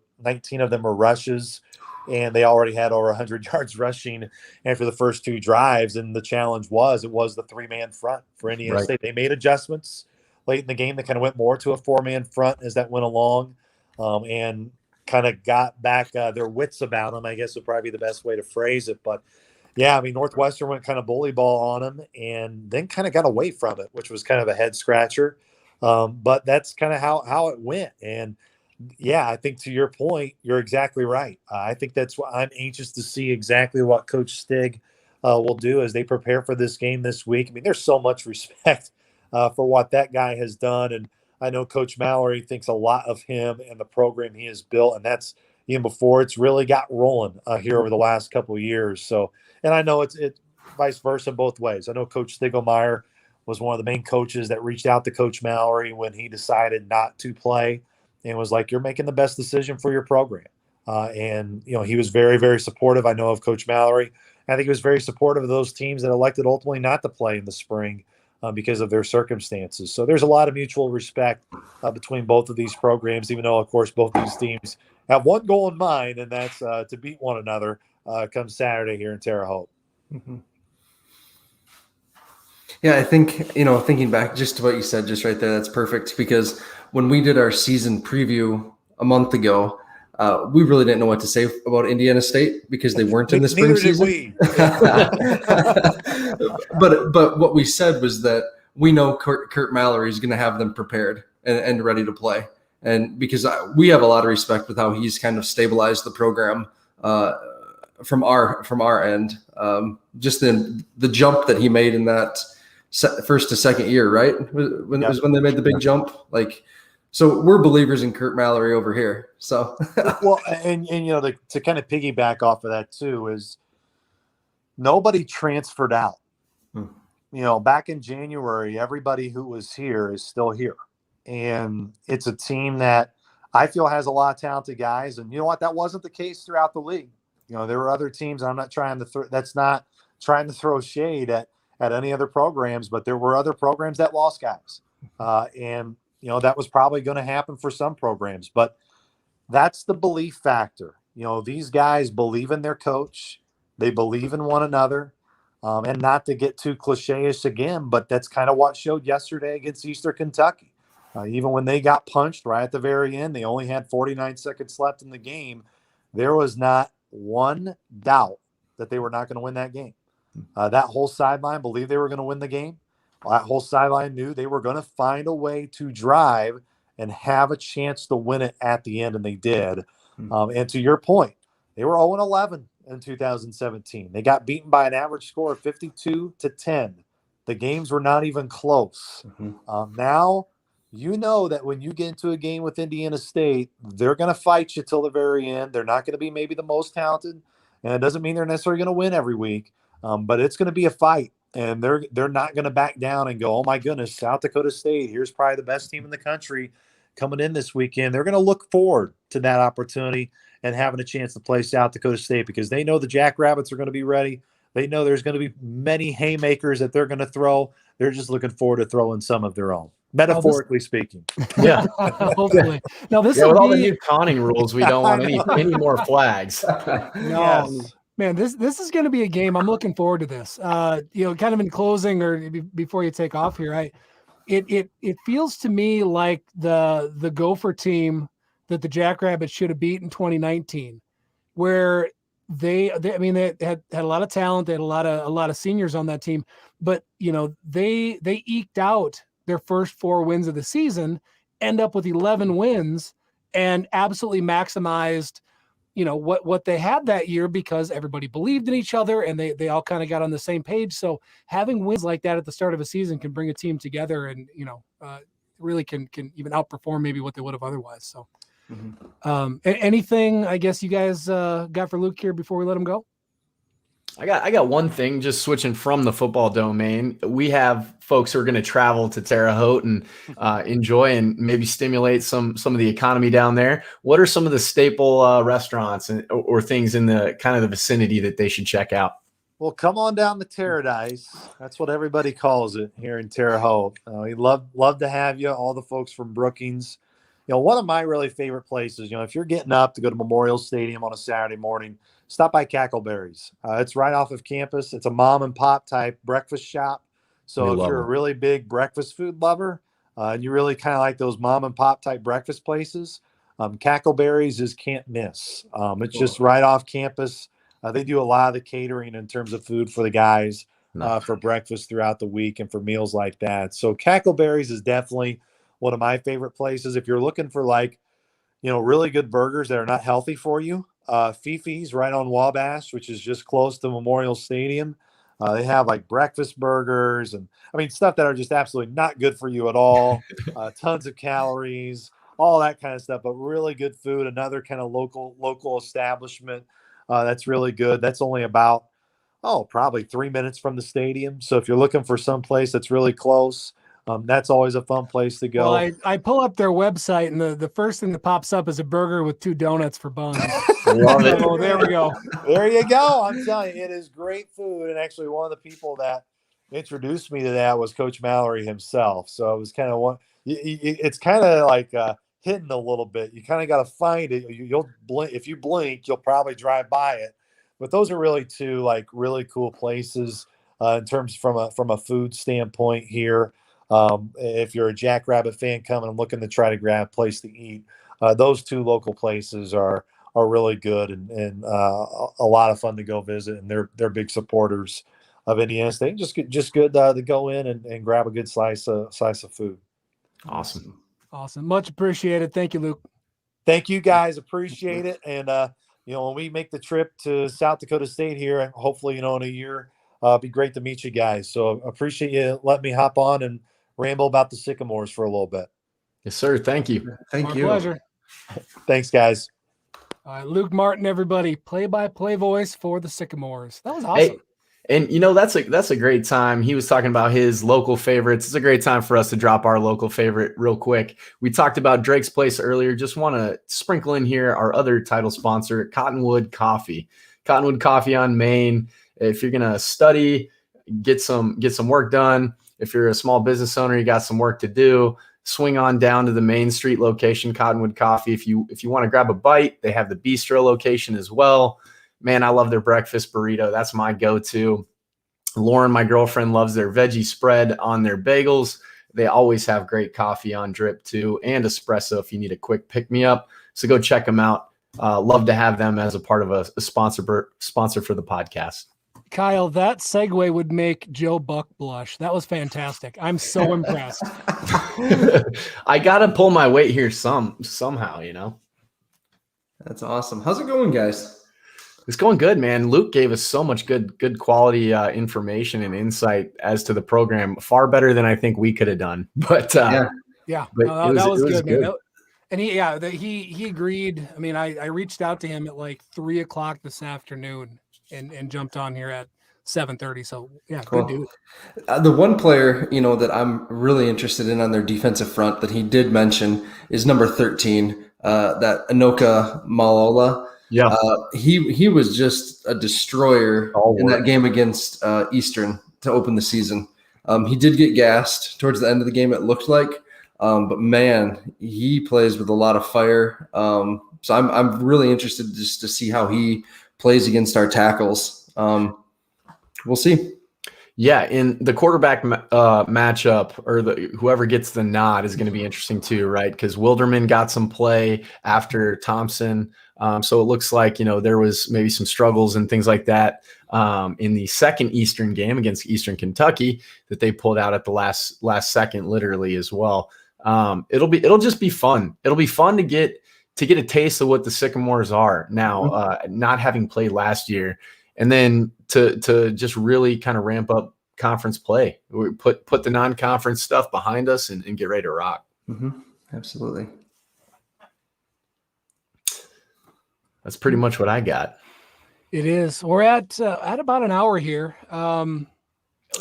rushes, and they already had over 100 yards rushing after the first 2 drives. And the challenge was the 3-man front for Indiana State. They made adjustments late in the game. They kind of went more to a 4-man front as that went along, and kind of got back their wits about them, I guess would probably be the best way to phrase it. But yeah, I mean, Northwestern went kind of bully ball on them and then kind of got away from it, which was kind of a head scratcher. But that's kind of how it went. And yeah, I think to your point, you're exactly right. I think that's what I'm anxious to see exactly what Coach Stig will do as they prepare for this game this week. I mean, there's so much respect for what that guy has done. And I know Coach Mallory thinks a lot of him and the program he has built. And that's even before it's really got rolling here over the last couple of years. So, and I know it's vice versa both ways. I know Coach Stiegelmeier was one of the main coaches that reached out to Coach Mallory when he decided not to play and was like, you're making the best decision for your program. And, he was very, very supportive, I know, of Coach Mallory. I think he was very supportive of those teams that elected ultimately not to play in the spring because of their circumstances. So there's a lot of mutual respect between both of these programs, even though, of course, both these teams have one goal in mind, and that's to beat one another come Saturday here in Terre Haute. Mm-hmm. Yeah, I think, thinking back just to what you said just right there, that's perfect, because when we did our season preview a month ago, We really didn't know what to say about Indiana State because they weren't in the spring Neither did season. we. But what we said was that we know Kurt Mallory is going to have them prepared and ready to play. And because we have a lot of respect with how he's kind of stabilized the program from our end. Just the jump that he made in that first to second year, right? Was when they made the big jump. Like, so we're believers in Kurt Mallory over here. So well, and to kind of piggyback off of that too is nobody transferred out. Back in January, everybody who was here is still here. And it's a team that I feel has a lot of talented guys. And you know what? That wasn't the case throughout the league. There were other teams. I'm not trying to that's not trying to throw shade at any other programs, but there were other programs that lost guys. And that was probably going to happen for some programs. But that's the belief factor. These guys believe in their coach. They believe in one another. And not to get too cliche-ish again, but that's kind of what showed yesterday against Eastern Kentucky. Even when they got punched right at the very end, they only had 49 seconds left in the game. There was not one doubt that they were not going to win that game. That whole sideline believed they were going to win the game. That whole sideline knew they were going to find a way to drive and have a chance to win it at the end, and they did. And to your point, they were 0-11 in 2017. They got beaten by an average score of 52-10. The games were not even close. Now, that when you get into a game with Indiana State, they're going to fight you till the very end. They're not going to be maybe the most talented, and it doesn't mean they're necessarily going to win every week, but it's going to be a fight, and they're not going to back down and go, oh, my goodness, South Dakota State, here's probably the best team in the country coming in this weekend. They're going to look forward to that opportunity and having a chance to play South Dakota State because they know the Jackrabbits are going to be ready. They know there's going to be many haymakers that they're going to throw. They're just looking forward to throwing some of their own. Metaphorically speaking. Yeah. Hopefully. Now this with all the new conning rules, we don't want any more flags. No. Yes. Man, this is going to be a game. I'm looking forward to this. Kind of in closing or before you take off here, it feels to me like the Gopher team that the Jackrabbits should have beat in 2019, where they had a lot of talent. They had a lot of seniors on that team, but they eked out their first 4 wins of the season, end up with 11 wins, and absolutely maximized, what they had that year because everybody believed in each other and they all kind of got on the same page. So having wins like that at the start of a season can bring a team together and, really can even outperform maybe what they would have otherwise. So anything, I guess you guys got for Luke here before we let him go? I got one thing, just switching from the football domain. We have folks who are going to travel to Terre Haute and enjoy and maybe stimulate some of the economy down there. What are some of the staple restaurants or things in the kind of the vicinity that they should check out? Well, come on down to Paradise. That's what everybody calls it here in Terre Haute. We'd love to have you, all the folks from Brookings. One of my really favorite places, if you're getting up to go to Memorial Stadium on a Saturday morning, stop by Cackleberry's. It's right off of campus. It's a mom and pop type breakfast shop. So if you're a really big breakfast food lover and you really kind of like those mom and pop type breakfast places, Cackleberry's is can't miss. It's just right off campus. They do a lot of the catering in terms of food for the guys for breakfast throughout the week and for meals like that. So Cackleberry's is definitely one of my favorite places. If you're looking for really good burgers that are not healthy for you, Fifi's right on Wabash, which is just close to Memorial Stadium. They have breakfast burgers and stuff that are just absolutely not good for you at all. Tons of calories, all that kind of stuff, but really good food. Another kind of local establishment that's really good. That's only about, probably 3 minutes from the stadium. So if you're looking for some place that's really close, that's always a fun place to go. Well, I pull up their website, and the first thing that pops up is a burger with 2 donuts for buns. Love it. Oh, there we go. There you go. I'm telling you, it is great food. And actually, one of the people that introduced me to that was Coach Mallory himself. So it was kind of it's kind of hidden a little bit. You kind of got to find it. You'll blink. If you blink, you'll probably drive by it. But those are really 2 really cool places in terms from a food standpoint here. If you're a Jackrabbit fan coming and looking to try to grab a place to eat, those two local places are really good and a lot of fun to go visit, and they're big supporters of Indiana State. Just good to go in and grab a good slice of food. Awesome. Much appreciated. Thank you, Luke. Thank you guys. Appreciate it. And, when we make the trip to South Dakota State here, hopefully, in a year, it'd be great to meet you guys. So appreciate you letting me hop on and ramble about the Sycamores for a little bit. Yes, sir. Thank you. Thank My you. pleasure. Thanks, guys. All right, Luke Martin, everybody, play-by-play voice for the Sycamores. That was awesome. Hey, and that's a great time. He was talking about his local favorites. It's a great time for us to drop our local favorite real quick. We talked about Drake's Place earlier. Just want to sprinkle in here our other title sponsor, Cottonwood Coffee. Cottonwood Coffee on Main. If you're gonna study, get some work done. If you're a small business owner, you got some work to do. Swing on down to the Main Street location, Cottonwood Coffee. If you want to grab a bite, they have the bistro location as well. Man, I love their breakfast burrito. That's my go-to. Lauren, my girlfriend, loves their veggie spread on their bagels. They always have great coffee on drip too, and espresso if you need a quick pick-me-up. So go check them out. Love to have them as a part of a sponsor for the podcast. Kyle, that segue would make Joe Buck blush. That was fantastic. I'm so impressed. I got to pull my weight here somehow. That's awesome. How's it going, guys? It's going good, man. Luke gave us so much good quality information and insight as to the program, far better than I think we could have done. But yeah, but that was good, man. And he agreed. I mean, I reached out to him at like 3:00 this afternoon and jumped on here at 7:30. So yeah, cool. Good dude. The one player, that I'm really interested in on their defensive front that he did mention is number 13, that Anoka Malola. Yeah, he was just a destroyer in that game against Eastern to open the season. He did get gassed towards the end of the game, it looked like, but man, he plays with a lot of fire. So I'm really interested just to see how he plays against our tackles. We'll see. Yeah, in the quarterback matchup, or whoever gets the nod is going to be interesting too, right? Because Wilderman got some play after Thompson. So it looks like, there was maybe some struggles and things like that in the second Eastern game against Eastern Kentucky that they pulled out at the last second, literally as well. It'll just be fun. It'll be fun to get a taste of what the Sycamores are now, not having played last year, and then to just really kind of ramp up conference play. We put the non-conference stuff behind us and get ready to rock. Mm-hmm. Absolutely. That's pretty much what I got. It is. We're at about an hour here.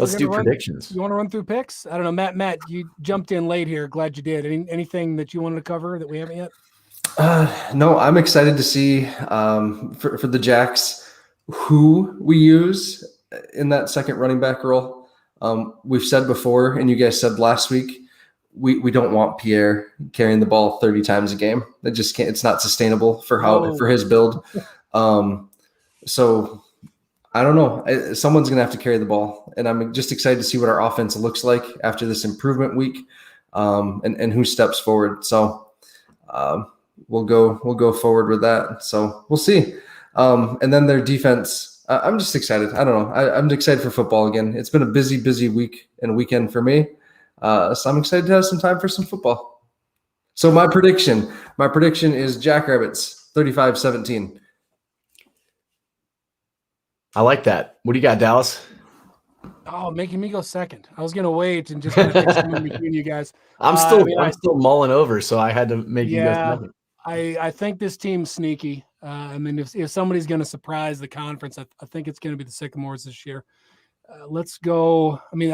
Let's do predictions. You want to run through picks? I don't know, Matt, you jumped in late here. Glad you did. Anything that you wanted to cover that we haven't yet? No, I'm excited to see for the Jacks who we use in that second running back role. We've said before, and you guys said last week, we don't want Pierre carrying the ball 30 times a game. That just can't. It's not sustainable for his build. So I don't know. Someone's going to have to carry the ball, and I'm just excited to see what our offense looks like after this improvement week, and who steps forward. So we'll go forward with that. So we'll see. And then their defense. I'm just excited. I don't know. I'm excited for football again. It's been a busy week and weekend for me. So I'm excited to have some time for some football. So my prediction is Jackrabbits 35-17. I like that. What do you got, Dallas? Oh, making me go second. I was going to wait and just kind of pick someone between you guys. I'm still mulling over, so I had to make you guys second. I think this team's sneaky. I mean, if somebody's going to surprise the conference, I think it's going to be the Sycamores this year. Let's go. I mean,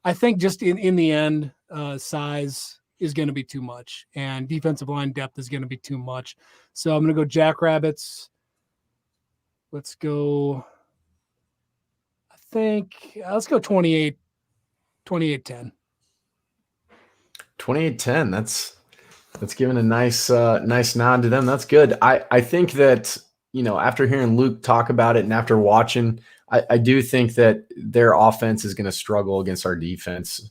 I think just in the end, size is going to be too much, and defensive line depth is going to be too much. So I'm going to go Jackrabbits. Let's go. Let's go 28-10. 28-10. That's giving a nice nod to them. That's good. I think that, after hearing Luke talk about it and after watching, I do think that their offense is going to struggle against our defense.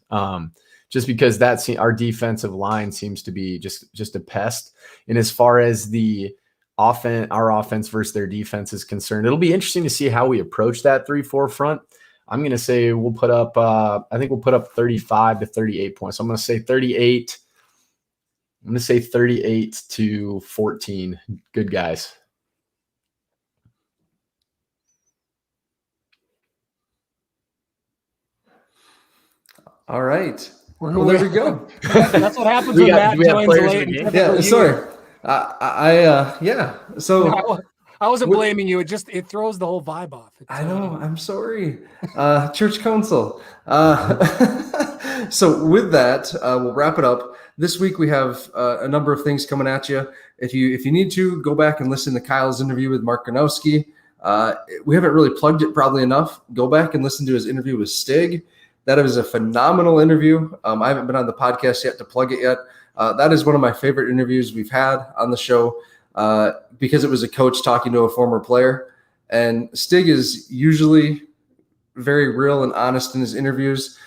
just because our defensive line seems to be just a pest. And as far as our offense versus their defense is concerned, it'll be interesting to see how we approach that 3-4 front. I'm going to say we'll put up, I think we'll put up 35 to 38 points. I'm going to say 38. I'm going to say 38 to 14. Good guys. All right. Well, there we go. That's what happens when Matt joins late. Yeah, sorry. Yeah. So I wasn't blaming you. It throws the whole vibe off. I know. I'm sorry. Church council. So with that, we'll wrap it up. This week we have a number of things coming at you. If you need to, go back and listen to Kyle's interview with Mark Gronowski. We haven't really plugged it probably enough. Go back and listen to his interview with Stig. That was a phenomenal interview. I haven't been on the podcast yet to plug it yet. That is one of my favorite interviews we've had on the show because it was a coach talking to a former player. And Stig is usually very real and honest in his interviews.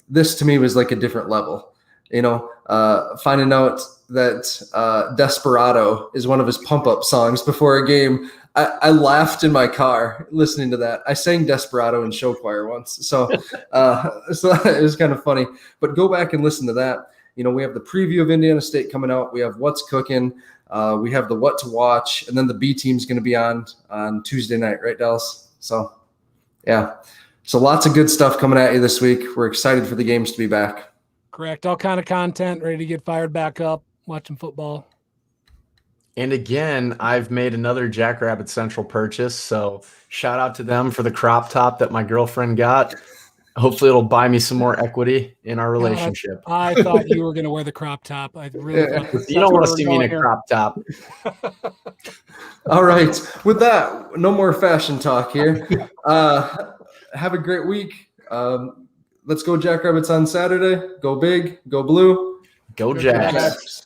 This to me was like a different level. Finding out that Desperado is one of his pump-up songs before a game. I laughed in my car listening to that. I sang Desperado in show choir once. So it was kind of funny. But go back and listen to that. We have the preview of Indiana State coming out. We have What's Cooking. We have the What to Watch. And then the B team's going to be on Tuesday night, right, Dallas? So, yeah. So lots of good stuff coming at you this week. We're excited for the games to be back. Correct. All kind of content, ready to get fired back up, watching football. And again, I've made another Jackrabbit Central purchase. So shout out to them for the crop top that my girlfriend got. Hopefully it'll buy me some more equity in our relationship. I thought you were going to wear the crop top. I really thought you don't want to see me in a crop top. All right. With that, no more fashion talk here. Have a great week. Let's go Jackrabbits on Saturday. Go big, go blue. Go Jacks.